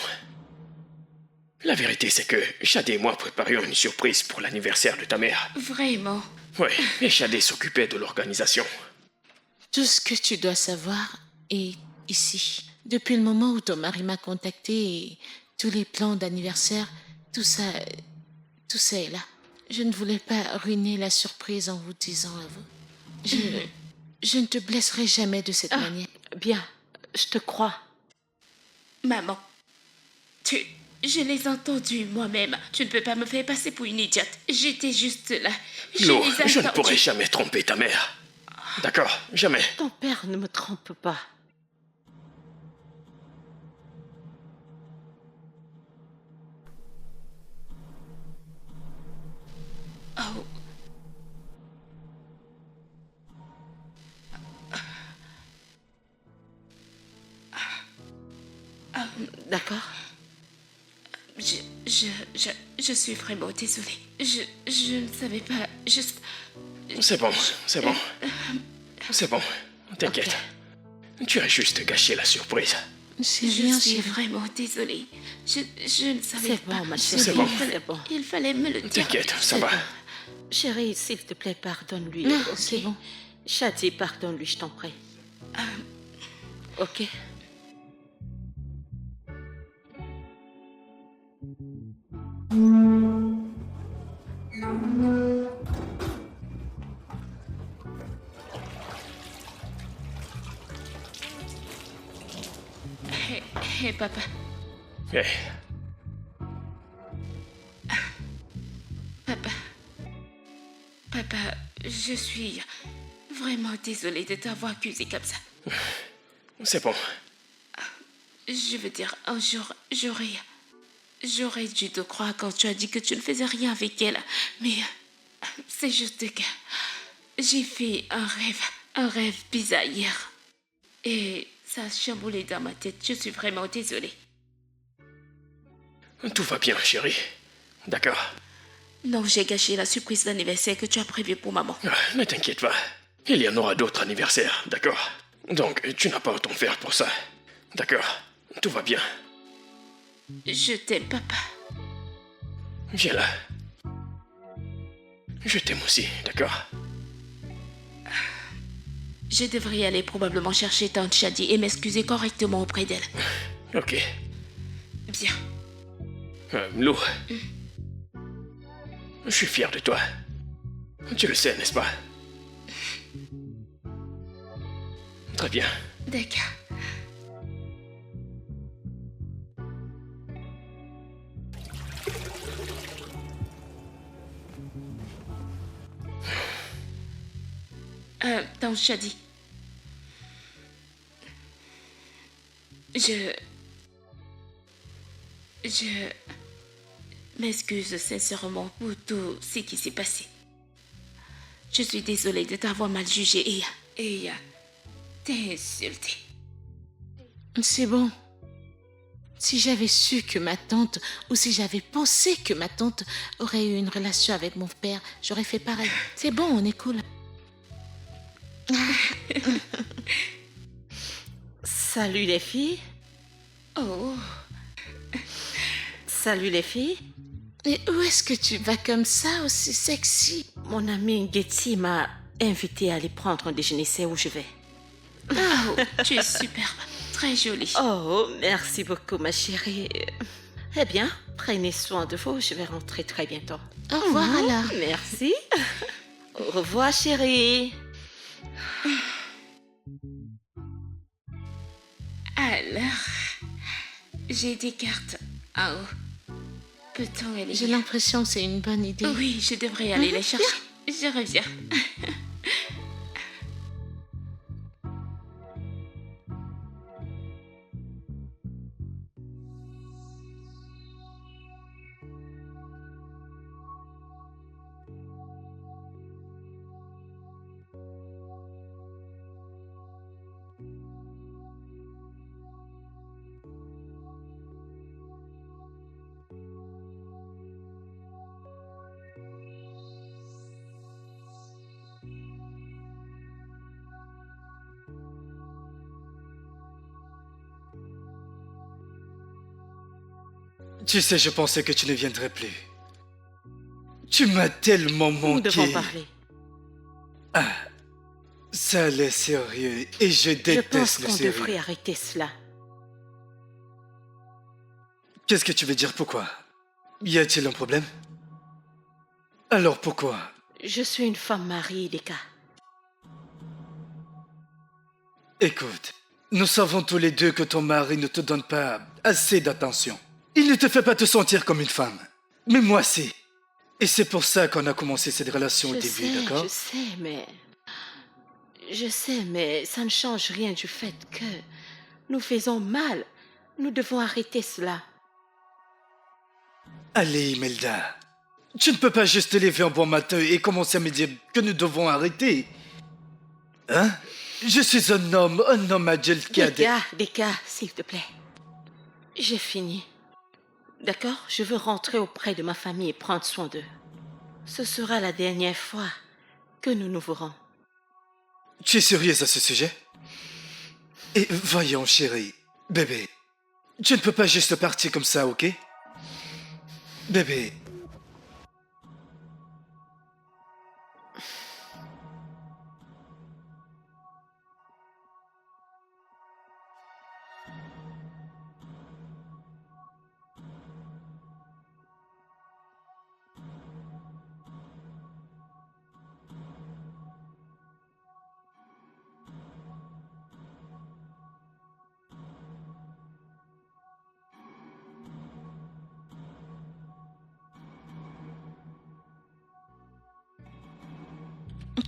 La vérité, c'est que Shadi et moi préparions une surprise pour l'anniversaire de ta mère. Vraiment. Ouais, et Shadi s'occupait de l'organisation. Tout ce que tu dois savoir est ici. Depuis le moment où ton mari m'a contacté et tous les plans d'anniversaire, tout ça est là. Je ne voulais pas ruiner la surprise en vous disant à vous. Je ne te blesserai jamais de cette manière. Bien, je te crois. Maman. Je l'ai entendu moi-même. Tu ne peux pas me faire passer pour une idiote. J'étais juste là. Lo, les ai je ne entendus. pourrai jamais tromper ta mère. D'accord, jamais. Ton père ne me trompe pas. Oh. D'accord? Je suis vraiment désolée. Je ne savais pas. Juste. C'est bon, c'est bon. C'est bon, t'inquiète. Tu as juste gâché la surprise. C'est Je rien, suis chérie. vraiment désolée. Je ne savais C'est pas. bon, ma C'est chérie. bon. C'est bon. Il fallait me le dire. T'inquiète, ça va. Chérie, s'il te plaît, pardonne-lui. Non, ok? c'est bon. Shadi, pardonne-lui, je t'en prie. Ok? Hé, papa. Hé, Papa, je suis vraiment désolée de t'avoir accusé comme ça. c'est bon. Je veux dire, un jour, j'aurais dû te croire quand tu as dit que tu ne faisais rien avec elle. Mais c'est juste que j'ai fait un rêve bizarre hier. Et ça a chamboulé dans ma tête. Je suis vraiment désolée. Tout va bien, chérie. D'accord. Non, j'ai gâché la surprise d'anniversaire que tu as prévue pour maman. Ne t'inquiète pas. Il y en aura d'autres anniversaires, d'accord? Donc, tu n'as pas à t'en faire pour ça. D'accord? Tout va bien. Je t'aime, papa. Viens là. Je t'aime aussi, d'accord? Je devrais aller probablement chercher tante Shadi et m'excuser correctement auprès d'elle. Ok. Bien. Lou. Je suis fier de toi. Tu le sais, n'est-ce pas? Très bien. D'accord. Tante Shadi. m'excuse sincèrement pour tout ce qui s'est passé. Je suis désolée de t'avoir mal jugé et t'insulté. C'est bon. Si j'avais su que ma tante, ou si j'avais pensé que ma tante aurait eu une relation avec mon père, j'aurais fait pareil. C'est bon, on est cool. Salut les filles. Oh, Salut les filles. Et où est-ce que tu vas comme ça, aussi sexy? Mon amie Getty m'a invité à aller prendre un déjeuner. C'est où je vais. oh, tu es superbe, très jolie. Oh, merci beaucoup, ma chérie. Eh bien, prenez soin de vous. Je vais rentrer très bientôt. Au revoir alors. Merci. Au revoir, chérie. Alors, j'ai des cartes en haut. Peut-on aller? J'ai l'impression que c'est une bonne idée. Oui, je devrais aller les chercher. Je reviens. Tu sais, je pensais que tu ne viendrais plus. Tu m'as tellement Nous devons manqué. parler. Ça allait sérieux et je Je pense déteste le qu'on sérieux. devrait arrêter cela. Qu'est-ce que tu veux dire, pourquoi? Y a-t-il un problème? Alors pourquoi? Je suis une femme mariée, Deka. Écoute, nous savons tous les deux que ton mari ne te donne pas assez d'attention. Il ne te fait pas te sentir comme une femme. Mais moi, si. Et c'est pour ça qu'on a commencé cette relation au début, d'accord? Je sais, mais ça ne change rien du fait que nous faisons mal. Nous devons arrêter cela. Allez, Imelda. Tu ne peux pas juste te lever un bon matin et commencer à me dire que nous devons arrêter. Hein? Je suis un homme adulte qui a des... Deka, s'il te plaît. J'ai fini. D'accord? Je veux rentrer auprès de ma famille et prendre soin d'eux. Ce sera la dernière fois que nous nous verrons. Tu es sérieuse à ce sujet? Et voyons, chérie, bébé, tu ne peux pas juste partir comme ça, ok? Bébé.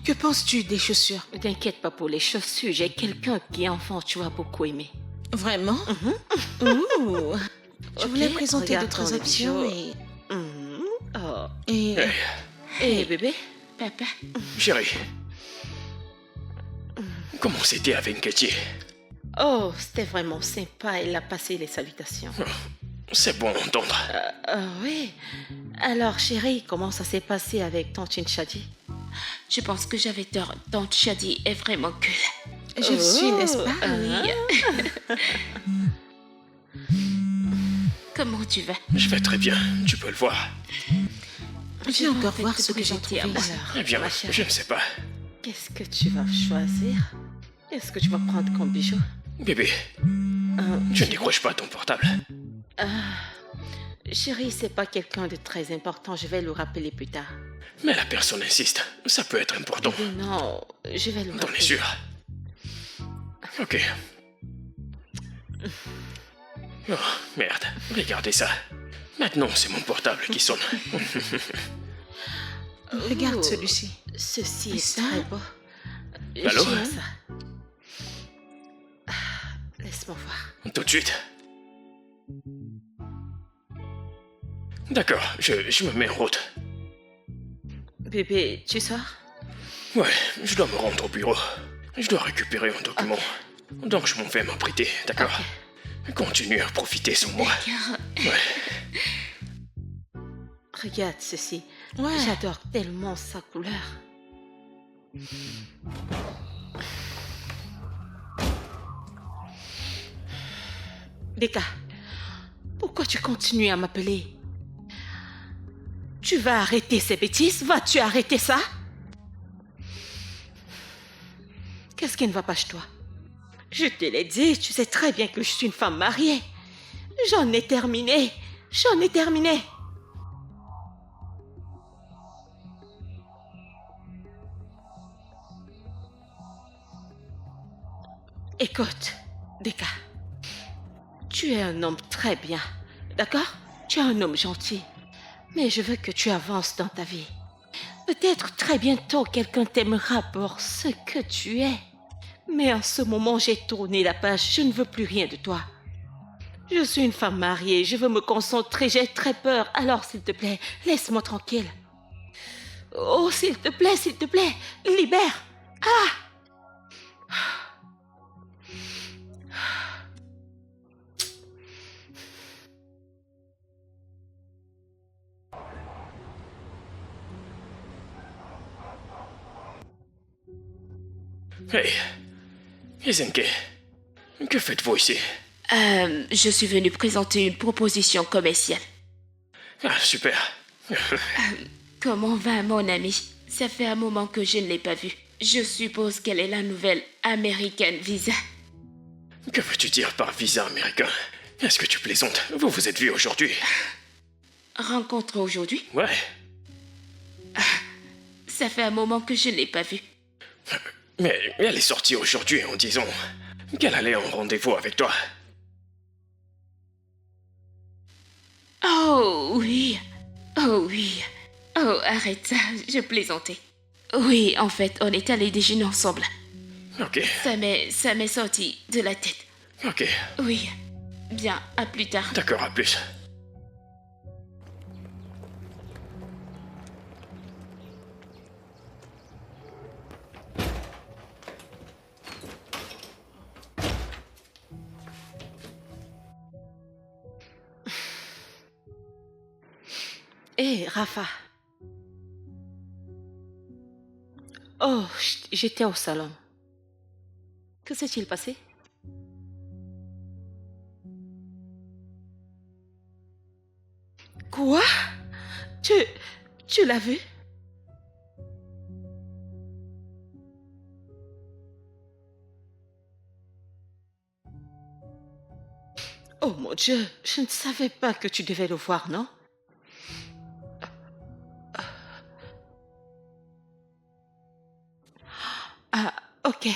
Que penses-tu des chaussures? Ne t'inquiète pas pour les chaussures. J'ai quelqu'un qui, enfant, tu vas beaucoup aimer. Vraiment? Ouh. Je voulais Ok, présenter regarde d'autres dans les options bijoux. Oh. et... Hé, bébé. Papa, Chérie. Comment c'était avec Getty? Oh, c'était vraiment sympa. Elle a passé les salutations. C'est bon d'entendre. Oui. Alors, chérie, comment ça s'est passé avec ton Shadi? je pense que j'avais tort. Tante Shadi est vraiment cool. Je le suis, n'est-ce pas? Oui. Comment tu vas? Je vais très bien, tu peux le voir. Viens encore vais voir te ce que j'ai présenter trouvé. à moi. Eh bien, ma chérie. je ne sais pas. Qu'est-ce que tu vas choisir? Qu'est-ce que tu vas prendre comme bijou? Bébé, tu ne décroches pas ton portable. Chérie, c'est pas quelqu'un de très important. Je vais le rappeler plus tard. Mais la personne insiste. Ça peut être important. Mais non, je vais le T'en rappeler. es sûr? Ok. Oh, merde. Regardez ça. Maintenant, c'est mon portable qui sonne. Regarde Oh, celui-ci. Ceci Et est ça? très beau. Allô? J'aime ça. Laisse-moi voir. Tout de suite. D'accord, je me mets en route. Bébé, tu sors? Ouais, je dois me rendre au bureau. Je dois récupérer un document. Donc je m'en vais m'apprêter, d'accord? Continue à profiter sans moi. D'accord. Ouais. Regarde ceci. Ouais. J'adore tellement sa couleur. Deka, pourquoi tu continues à m'appeler? Tu vas arrêter ces bêtises? Vas-tu arrêter ça? Qu'est-ce qui ne va pas chez toi? Je te l'ai dit, tu sais très bien que je suis une femme mariée. J'en ai terminé. J'en ai terminé. Écoute, Deka, tu es un homme très bien, d'accord? Tu es un homme gentil, mais je veux que tu avances dans ta vie. Peut-être très bientôt quelqu'un t'aimera pour ce que tu es. Mais en ce moment, j'ai tourné la page, je ne veux plus rien de toi. Je suis une femme mariée, je veux me concentrer, j'ai très peur. Alors, s'il te plaît, laisse-moi tranquille. Oh, s'il te plaît, libère. Hey, Isenke, que faites-vous ici? Je suis venue présenter une proposition commerciale. Ah, super. Comment va mon amie? Ça fait un moment que je ne l'ai pas vue. Je suppose qu'elle est la nouvelle American Visa. Que veux-tu dire par visa américain? Est-ce que tu plaisantes? Vous vous êtes vus aujourd'hui? Rencontre aujourd'hui? Ouais. Ça fait un moment que je ne l'ai pas vue. Mais elle est sortie aujourd'hui en disant qu'elle allait en rendez-vous avec toi. Oh oui. Oh oui. Oh, arrête ça, je plaisantais. Oui, en fait, on est allés déjeuner ensemble. Ok, Ça m'est sorti de la tête. ok. Oui. Bien, à plus tard. D'accord, à plus. Hé, Rafa. Oh, j'étais au salon. Que s'est-il passé? Quoi? Tu l'as vu? Oh mon Dieu, je ne savais pas que tu devais le voir, non? Ah, ok,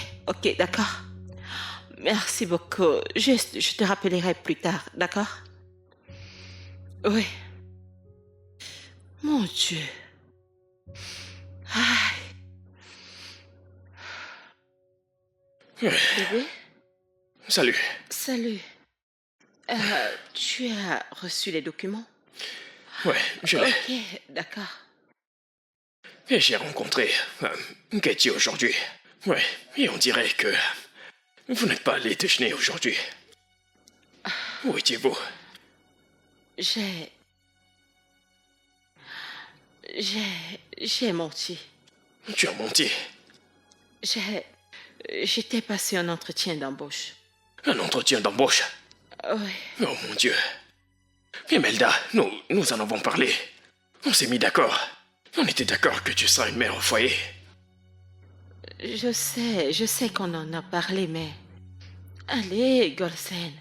d'accord. Merci beaucoup. Juste, je te rappellerai plus tard, d'accord? Oui. Mon Dieu. Aïe. Bébé, Salut. salut. Tu as reçu les documents? Ouais, je l'ai. Ok, d'accord. Et j'ai rencontré Katie aujourd'hui. Ouais, et on dirait que vous n'êtes pas allé déjeuner aujourd'hui. Où étiez-vous? J'ai menti. Tu as menti. J'étais passé un entretien d'embauche. Un entretien d'embauche. Oui. Oh mon Dieu. Imelda, nous en avons parlé. On s'est mis d'accord. On était d'accord que tu seras une mère au foyer. Je sais qu'on en a parlé, mais... Allez, Golsen,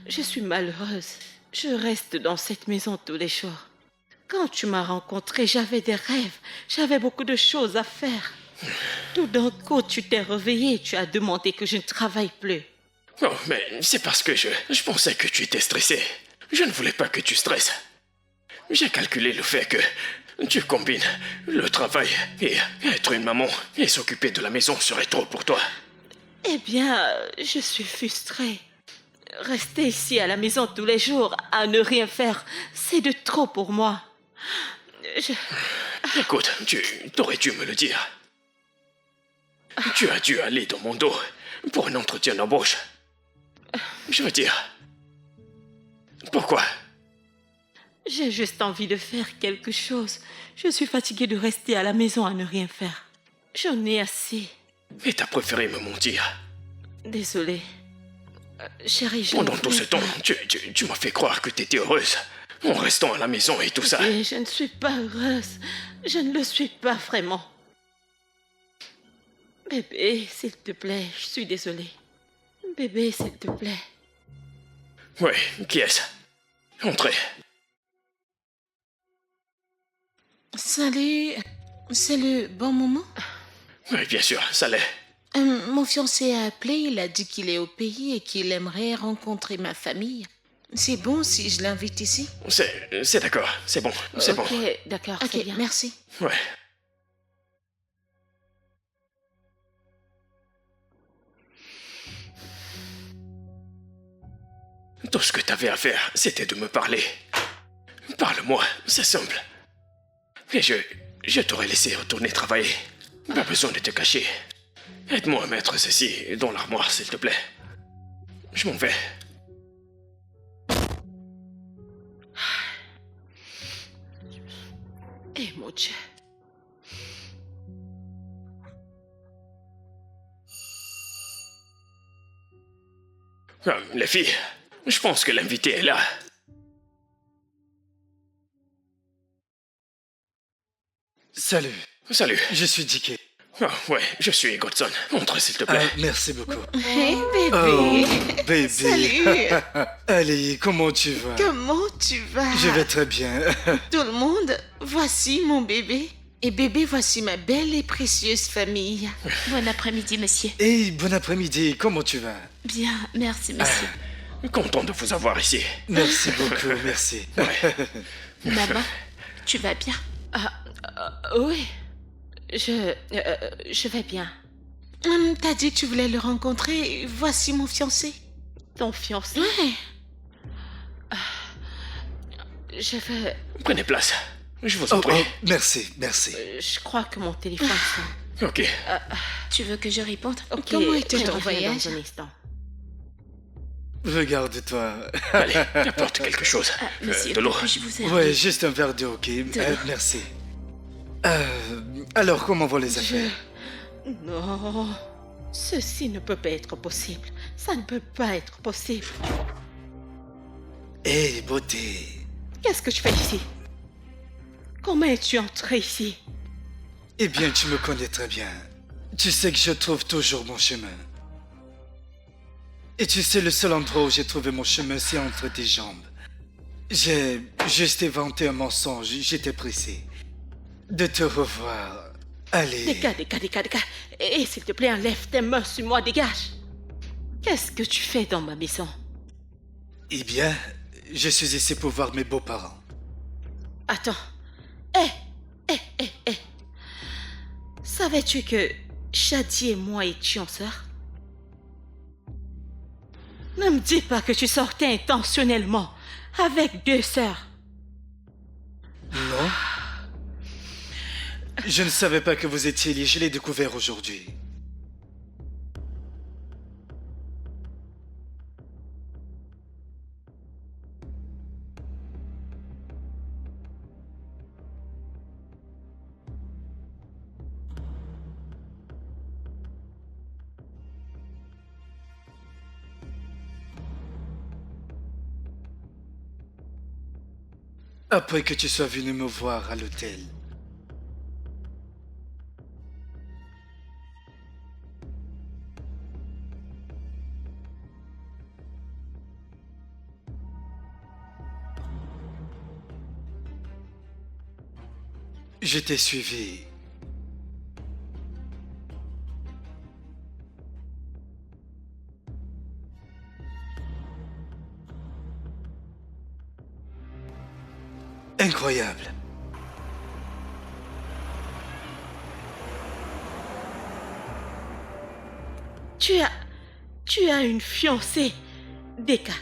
je suis malheureuse. Je reste dans cette maison tous les jours. Quand tu m'as rencontrée, j'avais des rêves. J'avais beaucoup de choses à faire. Tout d'un coup, tu t'es réveillé. Tu as demandé que je ne travaille plus. Oh, mais c'est parce que je pensais que tu étais stressé. Je ne voulais pas que tu stresses. J'ai calculé le fait que tu combines le travail et être une maman et s'occuper de la maison serait trop pour toi. Eh bien, je suis frustrée. Rester ici à la maison tous les jours, à ne rien faire, c'est de trop pour moi. Écoute, tu t'aurais dû me le dire. Tu as dû aller dans mon dos pour un entretien d'embauche. Je veux dire... Pourquoi? J'ai juste envie de faire quelque chose. Je suis fatiguée de rester à la maison à ne rien faire. J'en ai assez. Mais t'as préféré me mentir. Désolée. Chérie, je... Pendant tout ce temps, tu m'as fait croire que t'étais heureuse. En restant à la maison et tout ça. Et je ne suis pas heureuse. Je ne le suis pas vraiment. Bébé, s'il te plaît, je suis désolée. Bébé, s'il te plaît. Oui, qui est-ce? Entrez. Salut, c'est le bon moment? Oui, bien sûr, ça l'est. Mon fiancé a appelé, il a dit qu'il est au pays et qu'il aimerait rencontrer ma famille. C'est bon si je l'invite ici? C'est d'accord, c'est bon, c'est bon. Ok, d'accord, c'est Ok, bien. merci. Ouais. Tout ce que t'avais à faire, c'était de me parler. Parle-moi, c'est simple. Et je t'aurais laissé retourner travailler. Pas besoin de te cacher. Aide-moi à mettre ceci dans l'armoire, s'il te plaît. Je m'en vais. Eh mon Dieu. Les filles, je pense que l'invité est là. Salut, Salut. je suis Dicky. Ah, ouais, je suis Godson. Entre, s'il te plaît. Merci beaucoup. Hey bébé, Oh, bébé. salut. Allez, comment tu vas? Comment tu vas? Je vais très bien. Tout le monde, voici mon bébé. Et bébé, voici ma belle et précieuse famille. Bon après-midi, monsieur. Et bon après-midi, comment tu vas? Bien, merci, monsieur. Content de vous avoir ici. Merci beaucoup, merci. Maman, tu vas bien? Oui. Je vais bien. T'as dit que tu voulais le rencontrer. Voici mon fiancé. Ton fiancé, Ouais. je vais... Prenez place. Je vous en Oh, prie. oh, merci, merci. Je crois que mon téléphone sonne. Ok. Tu veux que je réponde? Ok, Comment était ton je reviens voyage? dans un instant. Regarde-toi. Allez, apporte quelque chose. Monsieur, De l'eau. puis-je vous aider? Ouais, juste un verre d'eau, ok? Merci. Alors, comment vont les affaires? Non, ceci ne peut pas être possible. Ça ne peut pas être possible. Hé, beauté. Qu'est-ce que tu fais ici? Comment es-tu entré ici? Eh bien, tu me connais très bien. Tu sais que je trouve toujours mon chemin. Et tu sais, le seul endroit où j'ai trouvé mon chemin, c'est entre tes jambes. J'ai juste inventé un mensonge, j'étais pressé de te revoir. Allez. Dégage. Et s'il te plaît, enlève tes mains sur moi, dégage. Qu'est-ce que tu fais dans ma maison? Eh bien, je suis ici pour voir mes beaux-parents. Attends. Hé. Savais-tu que Shadi et moi étions sœurs? Ne me dis pas que tu sortais intentionnellement avec deux sœurs. Non? Je ne savais pas que vous étiez liés, je l'ai découvert aujourd'hui. Après que tu sois venu me voir à l'hôtel. Je t'ai suivi. Incroyable. Tu as une fiancée Deka,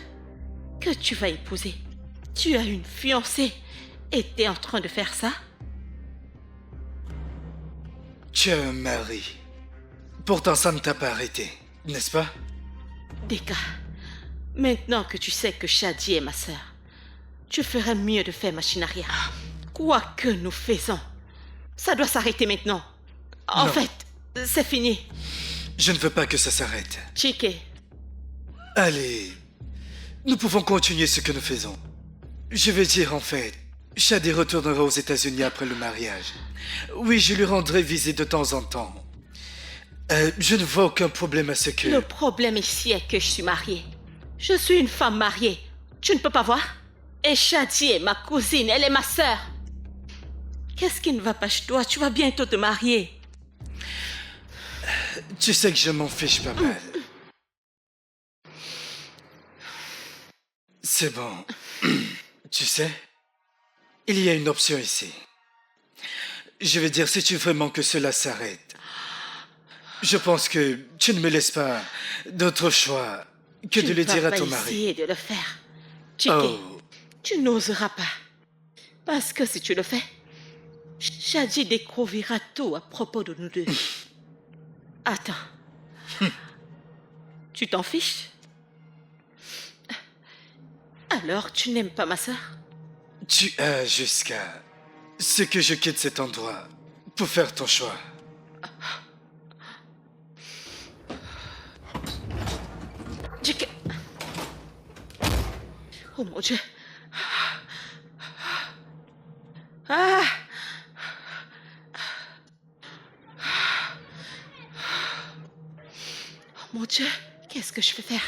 que tu vas épouser. Tu as une fiancée et t'es en train de faire ça? Tu as un mari. Pourtant, ça ne t'a pas arrêté, n'est-ce pas? Deka, maintenant que tu sais que Shadi est ma sœur, tu ferais mieux de faire machine arrière. Quoi que nous faisons, ça doit s'arrêter maintenant. En Non. fait, c'est fini. Je ne veux pas que ça s'arrête. Chike, Allez, nous pouvons continuer ce que nous faisons. Je veux dire, en fait, Shadi retournera aux États-Unis après le mariage. Oui, je lui rendrai visite de temps en temps. Je ne vois aucun problème à ce que... le problème ici est que je suis mariée. Je suis une femme mariée. Tu ne peux pas voir? Et Shadi est ma cousine, elle est ma sœur. Qu'est-ce qui ne va pas chez toi? Tu vas bientôt te marier. Tu sais que je m'en fiche pas mal. C'est bon. Tu sais, il y a une option ici. Je veux dire, si tu veux vraiment que cela s'arrête, je pense que tu ne me laisses pas d'autre choix que de le dire à ton Tu ne vas pas mari. essayer de le faire. Chike, Oh, tu n'oseras pas. Parce que si tu le fais, Shadi découvrira tout à propos de nous deux. Attends. Tu t'en fiches? Alors, tu n'aimes pas ma sœur? tu as jusqu'à ce que je quitte cet endroit pour faire ton choix. Chike. Oh mon Dieu. Ah! Oh mon Dieu, qu'est-ce que je vais faire?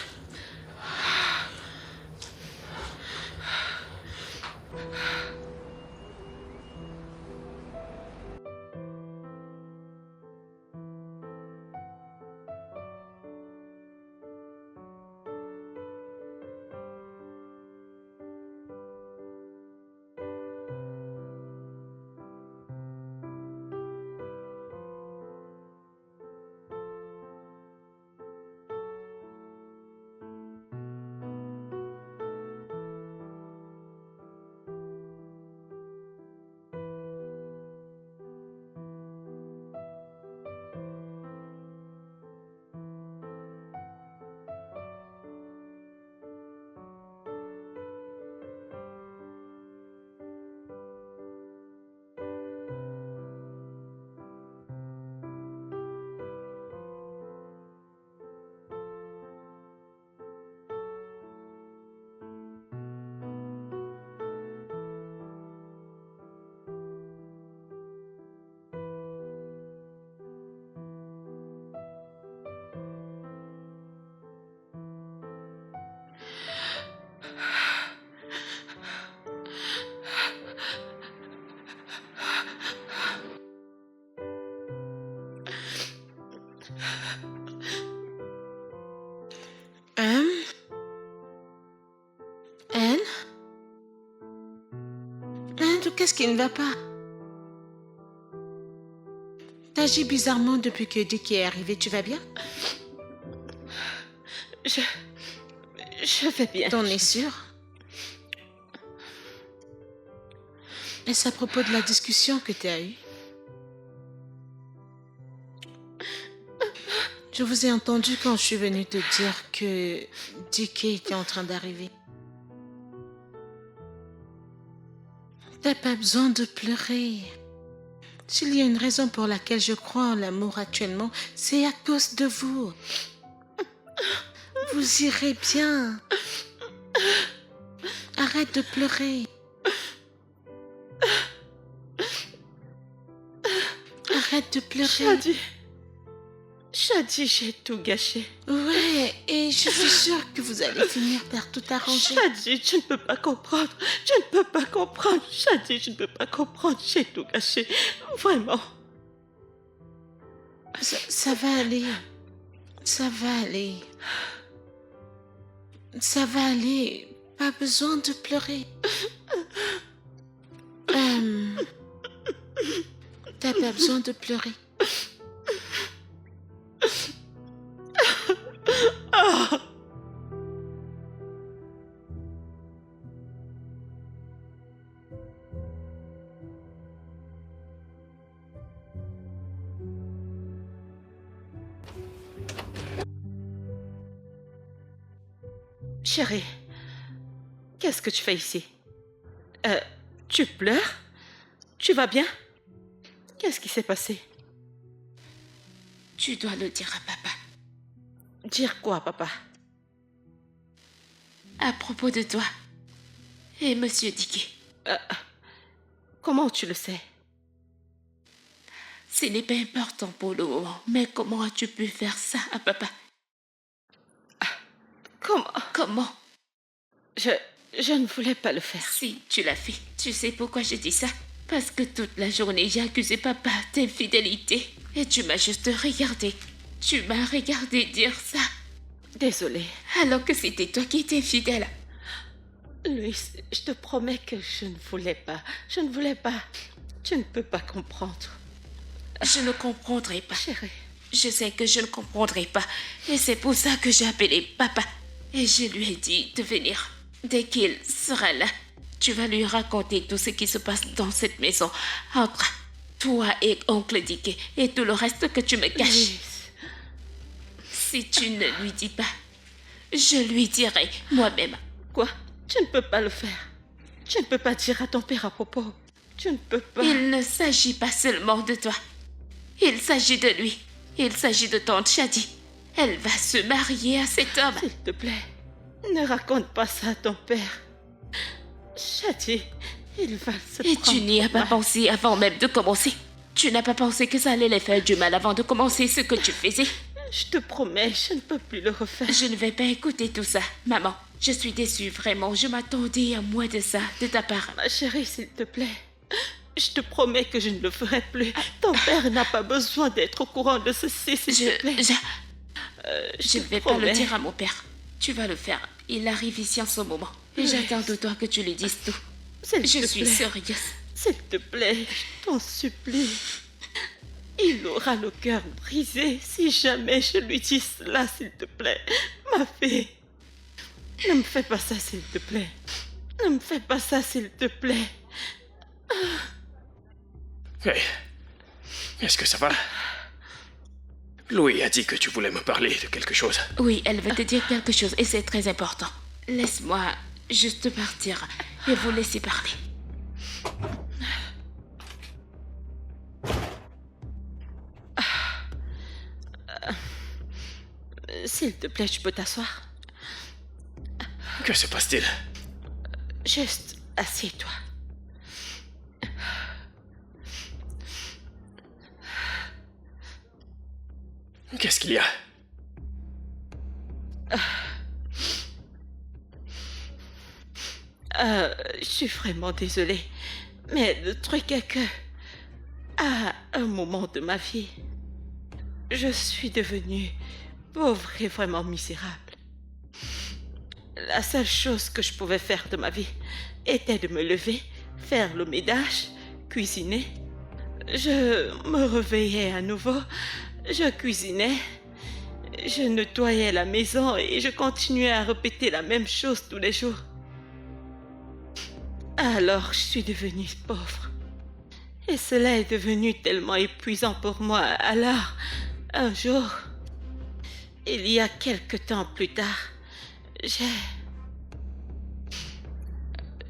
Anne? Anne, qu'est-ce qui ne va pas? T'agis bizarrement depuis que Dick est arrivé, tu vas bien? Je vais bien. T'en es sûre? Est-ce à propos de la discussion que tu as eue? Je vous ai entendu quand je suis venue te dire que Dick était en train d'arriver. T'as pas besoin de pleurer. S'il y a une raison pour laquelle je crois en l'amour actuellement, c'est à cause de vous. Vous irez bien. Arrête de pleurer. Arrête de pleurer. Shadi, j'ai tout gâché. Ouais, et je suis sûre que vous allez finir par tout arranger. Shadi, tu ne peux pas comprendre. Je ne peux pas comprendre. Shadi, je ne peux pas comprendre. J'ai tout gâché. Vraiment. Ça va aller. Ça va aller. Ça va aller. Pas besoin de pleurer. T'as pas besoin de pleurer. Chérie, qu'est-ce que tu fais ici? Tu pleures? Tu vas bien? Qu'est-ce qui s'est passé? Tu dois le dire à papa. Dire quoi, papa? À propos de toi et Monsieur Dickey. Comment tu le sais? Ce n'est pas important pour le moment, mais comment as-tu pu faire ça à papa? Comment? Je ne voulais pas le faire. Si, tu l'as fait. Tu sais pourquoi je dis ça? Parce que toute la journée, j'ai accusé papa d'infidélité. Et tu m'as juste regardé. Tu m'as regardé dire ça. Désolée. Alors que c'était toi qui étais fidèle. Louis, je te promets que je ne voulais pas. Je ne voulais pas. Tu ne peux pas comprendre. Je ne comprendrai pas. Chérie. Je sais que je ne comprendrai pas. Et c'est pour ça que j'ai appelé papa. Et je lui ai dit de venir. Dès qu'il sera là, tu vas lui raconter tout ce qui se passe dans cette maison. Entre toi et oncle Dickey et tout le reste que tu me caches. Louis. Si tu ne lui dis pas, je lui dirai moi-même. Quoi? Tu ne peux pas le faire. Tu ne peux pas dire à ton père à propos. Tu ne peux pas. Il ne s'agit pas seulement de toi. Il s'agit de lui. Il s'agit de tante Shadi. Elle va se marier à cet homme. S'il te plaît, ne raconte pas ça à ton père. Shadi, il va se Et prendre tu n'y as pas mal. pensé avant même de commencer. Tu n'as pas pensé que ça allait les faire du mal avant de commencer ce que tu faisais. Je te promets, je ne peux plus le refaire. Je ne vais pas écouter tout ça. Maman, je suis déçue, vraiment. Je m'attendais à moins de ça, de ta part. Ma chérie, s'il te plaît. Je te promets que je ne le ferai plus. Ton père n'a pas besoin d'être au courant de ceci, s'il te plaît. Je ne te vais pas le promets. dire à mon père. Tu vas le faire. Il arrive ici en ce moment. Et j'attends de toi que tu lui dises tout. S'il Je te suis plaît. sérieuse. S'il te plaît, je t'en supplie. Il aura le cœur brisé si jamais je lui dis cela, s'il te plaît. Ma fille, ne me fais pas ça, s'il te plaît. Ne me fais pas ça, s'il te plaît. Hey, est-ce que ça va? Louis a dit que tu voulais me parler de quelque chose. Oui, elle veut te dire quelque chose et c'est très important. Laisse-moi juste partir et vous laisser parler. S'il te plaît, tu peux t'asseoir? Que se passe-t-il? Juste, assieds-toi. Qu'est-ce qu'il y a? Je suis vraiment désolée. Mais le truc est que, à un moment de ma vie, je suis devenue pauvre et vraiment misérable. La seule chose que je pouvais faire de ma vie était de me lever, faire le ménage, cuisiner. Je me réveillais à nouveau, je cuisinais, je nettoyais la maison et je continuais à répéter la même chose tous les jours. Alors, je suis devenue pauvre. Et cela est devenu tellement épuisant pour moi. Alors, un jour, il y a quelque temps plus tard,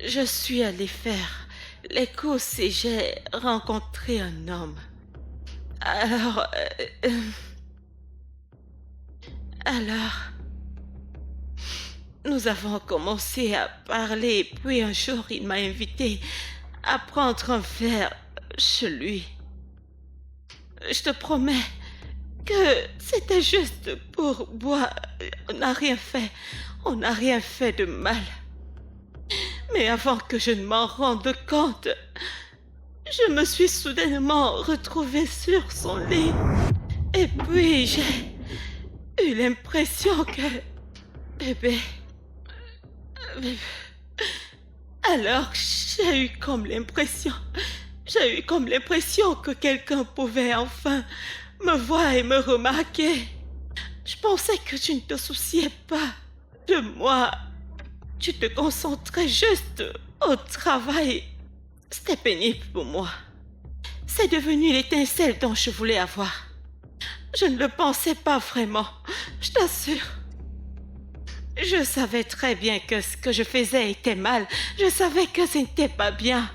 je suis allée faire les courses et j'ai rencontré un homme. Alors, nous avons commencé à parler, puis un jour, il m'a invité à prendre un verre chez lui. Je te promets que c'était juste pour boire. On n'a rien fait. On n'a rien fait de mal. Mais avant que je ne m'en rende compte, je me suis soudainement retrouvée sur son lit. Et puis j'ai eu l'impression que... Bébé... Alors j'ai eu comme l'impression que quelqu'un pouvait enfin me voir et me remarquer. Je pensais que tu ne te souciais pas de moi. Tu te concentrais juste au travail. C'était pénible pour moi. C'est devenu l'étincelle dont je voulais avoir. Je ne le pensais pas vraiment, je t'assure. Je savais très bien que ce que je faisais était mal. Je savais que ce n'était pas bien.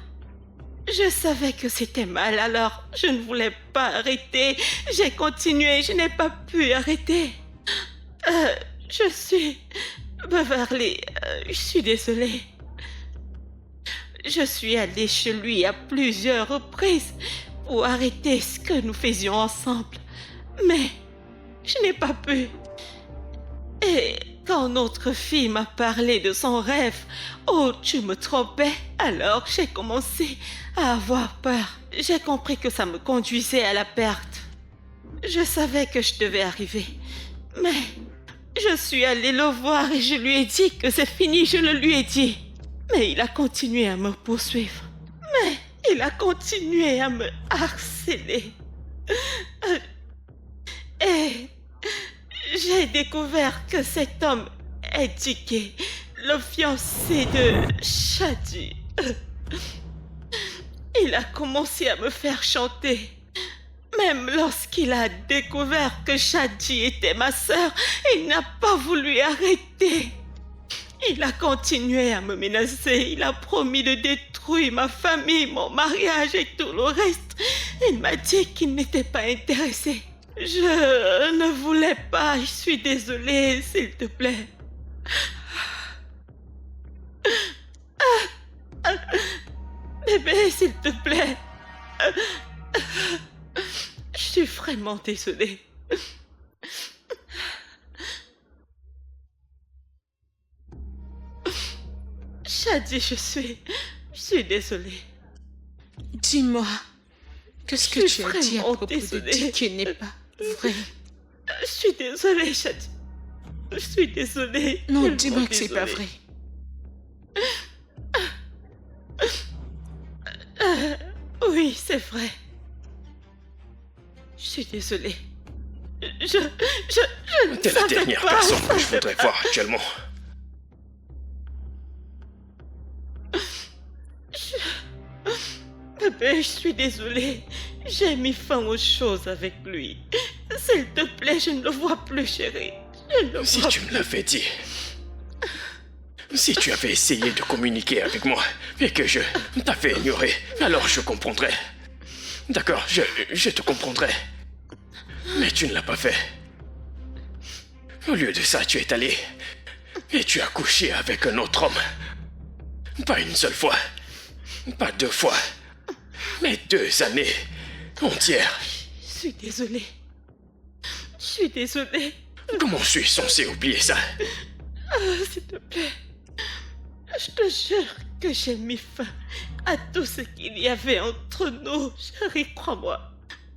Je savais que c'était mal, alors je ne voulais pas arrêter. J'ai continué, je n'ai pas pu arrêter. Je suis... Beverly, je suis désolée. Je suis allée chez lui à plusieurs reprises pour arrêter ce que nous faisions ensemble. Mais je n'ai pas pu. Et quand notre fille m'a parlé de son rêve, oh, tu me trompais, alors j'ai commencé à avoir peur. J'ai compris que ça me conduisait à la perte. Je savais que je devais arriver, mais je suis allée le voir et je lui ai dit que c'est fini, je le lui ai dit. Mais il a continué à me poursuivre. Mais il a continué à me harceler. Et j'ai découvert que cet homme est Dicky, le fiancé de Shadi. Il a commencé à me faire chanter. Même lorsqu'il a découvert que Shadi était ma sœur, il n'a pas voulu arrêter. Il a continué à me menacer. Il a promis de détruire ma famille, mon mariage et tout le reste. Il m'a dit qu'il n'était pas intéressé. Je ne voulais pas. Je suis désolée, s'il te plaît. Bébé, s'il te plaît. Je suis vraiment désolée. Shadi, je suis désolée. Dis-moi, qu'est-ce que Je suis tu as dit à vraiment propos désolée. de Dicky n'est pas vrai? Je suis désolée, Shadi. Je suis désolée. Non, Tellement dis-moi que c'est pas désolée. vrai. Oui, c'est vrai. Je suis désolée. Je ne T'es la savais dernière pas, personne que je savais voudrais pas. voir actuellement. Bébé, je suis désolée. J'ai mis fin aux choses avec lui. S'il te plaît, je ne le vois plus, chérie. Je ne le Si vois tu me plus. l'avais dit. Si tu avais essayé de communiquer avec moi et que je t'avais ignoré, alors je comprendrais. D'accord, je te comprendrais. Mais tu ne l'as pas fait. Au lieu de ça, tu es allé et tu as couché avec un autre homme. Pas une seule fois, pas 2 fois, mais 2 années entières. Je suis désolée. Je suis désolée. Comment suis-je censé oublier ça? S'il te plaît. Je te jure que j'ai mis fin à tout ce qu'il y avait entre nous. Chérie, crois-moi.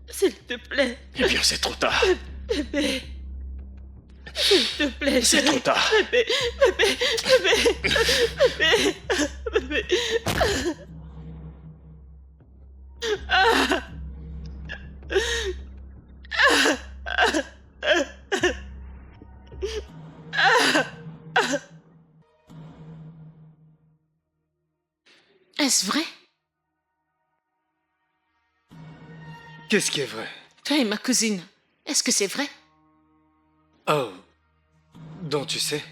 S'il te plaît, Eh bien, c'est trop tard. bébé. S'il te plaît, C'est chérie. trop tard. Bébé, bébé, bébé, bébé, bébé. Est-ce vrai? Qu'est-ce qui est vrai? Toi et ma cousine, est-ce que c'est vrai? Oh. Donc tu sais.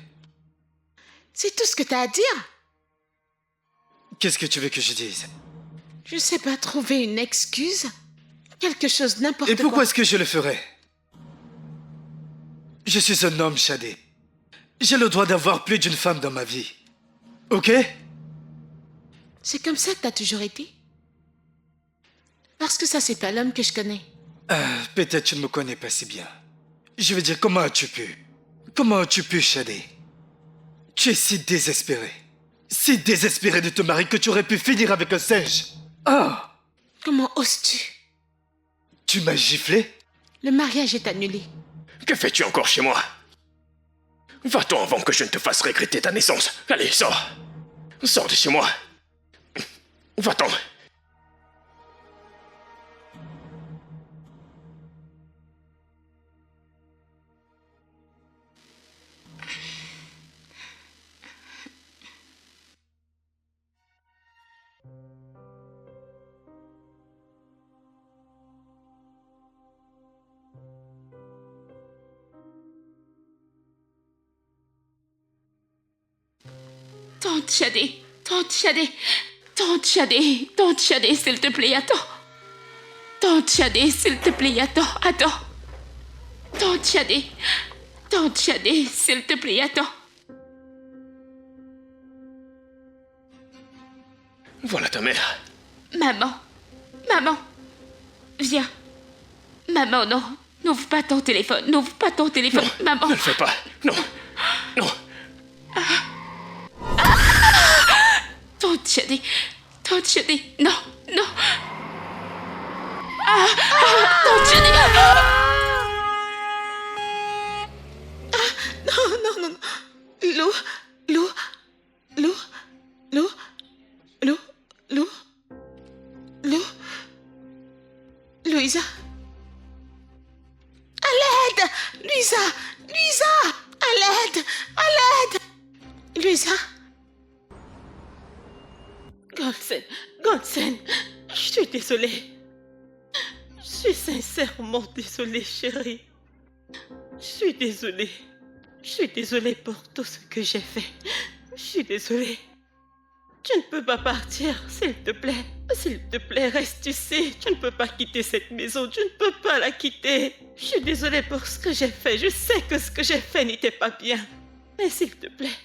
C'est tout ce que t'as à dire? Qu'est-ce que tu veux que je dise? Je sais pas, trouver une excuse? Quelque chose, n'importe Et quoi. pourquoi est-ce que je le ferais? Je suis un homme, Shadé. J'ai le droit d'avoir plus d'une femme dans ma vie. Ok? C'est comme ça que t'as toujours été? Parce que ça, c'est pas l'homme que je connais. Peut-être tu ne me connais pas si bien. Je veux dire, comment as-tu pu? Comment as-tu pu, Shadé? Tu es si désespéré. Si désespéré de te marier que tu aurais pu finir avec un singe. Ah! Comment oses-tu? Tu m'as giflé? Le mariage est annulé. Que fais-tu encore chez moi? Va-t'en avant que je ne te fasse regretter ta naissance. Allez, sors. Sors de chez moi. Va-t'en. Tante Shadé, Tante Shadé, Tante Shadé, Tante Shadé, s'il te plaît, attends. Tante Shadé, s'il te plaît, attends. Tante Shadé, s'il te plaît, attends. Voilà ta mère. Maman, viens. Maman, non, n'ouvre pas ton téléphone, maman. Ne le fais pas. Non. Tante Shadé, non. Tante Shadé. Non. Lou. Louisa. À l'aide! Louisa! À l'aide! Louisa! Goldsen, je suis désolée. Je suis sincèrement désolée, chérie. Je suis désolée pour tout ce que j'ai fait. Je suis désolée. Tu ne peux pas partir, s'il te plaît. S'il te plaît, reste, tu sais. Tu ne peux pas quitter cette maison. Tu ne peux pas la quitter. Je suis désolée pour ce que j'ai fait. Je sais que ce que j'ai fait n'était pas bien. Mais s'il te plaît,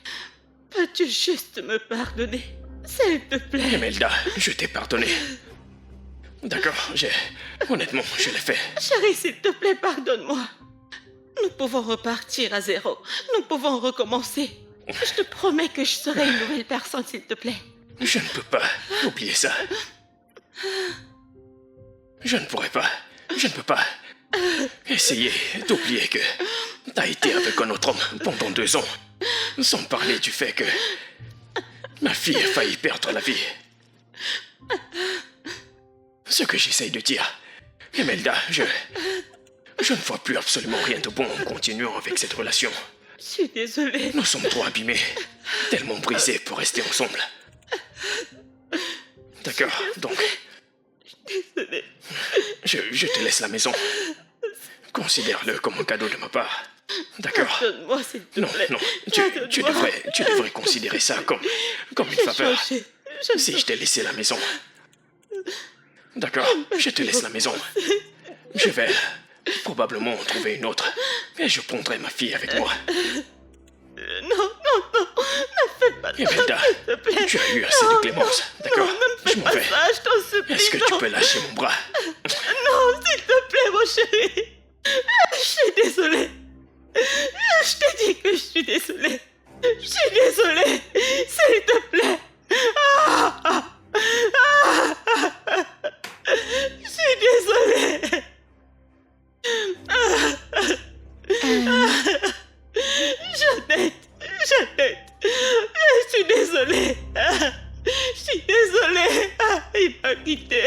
peux-tu juste me pardonner? S'il te plaît. Imelda, je t'ai pardonné. D'accord, honnêtement, je l'ai fait. Chérie, s'il te plaît, pardonne-moi. Nous pouvons repartir à zéro. Nous pouvons recommencer. Je te promets que je serai une nouvelle personne, s'il te plaît. Je ne peux pas oublier ça. Je ne pourrais pas. Je ne peux pas essayer d'oublier que t'as été avec un autre homme pendant 2 ans, sans parler du fait que ma fille a failli perdre la vie. Ce que j'essaye de dire, Imelda, je ne vois plus absolument rien de bon en continuant avec cette relation. Je suis désolée. Nous sommes trop abîmés, tellement brisés pour rester ensemble. D'accord, donc... Désolée. Je te laisse la maison. Considère-le comme un cadeau de ma part. D'accord? Pardonne-moi, s'il te Non, plaît. tu devrais considérer ça comme une faveur. Si je t'ai laissé la maison. D'accord, je te laisse la maison. Je vais probablement en trouver une autre. Et je prendrai ma fille avec moi. Non, ne fais pas ça, Imelda, s'il te plaît. tu as eu assez de clémence. D'accord, Non, ne me je fais m'en pas vais. ça, je t'en supplie. Est-ce que tu peux lâcher mon bras? Non, s'il te plaît, mon chéri. Je suis désolée. Je t'ai dit que je suis désolée. Je suis désolée. S'il te plaît. Je suis désolée. Jeannette. Je suis désolée. Je suis désolée. Il m'a quitté.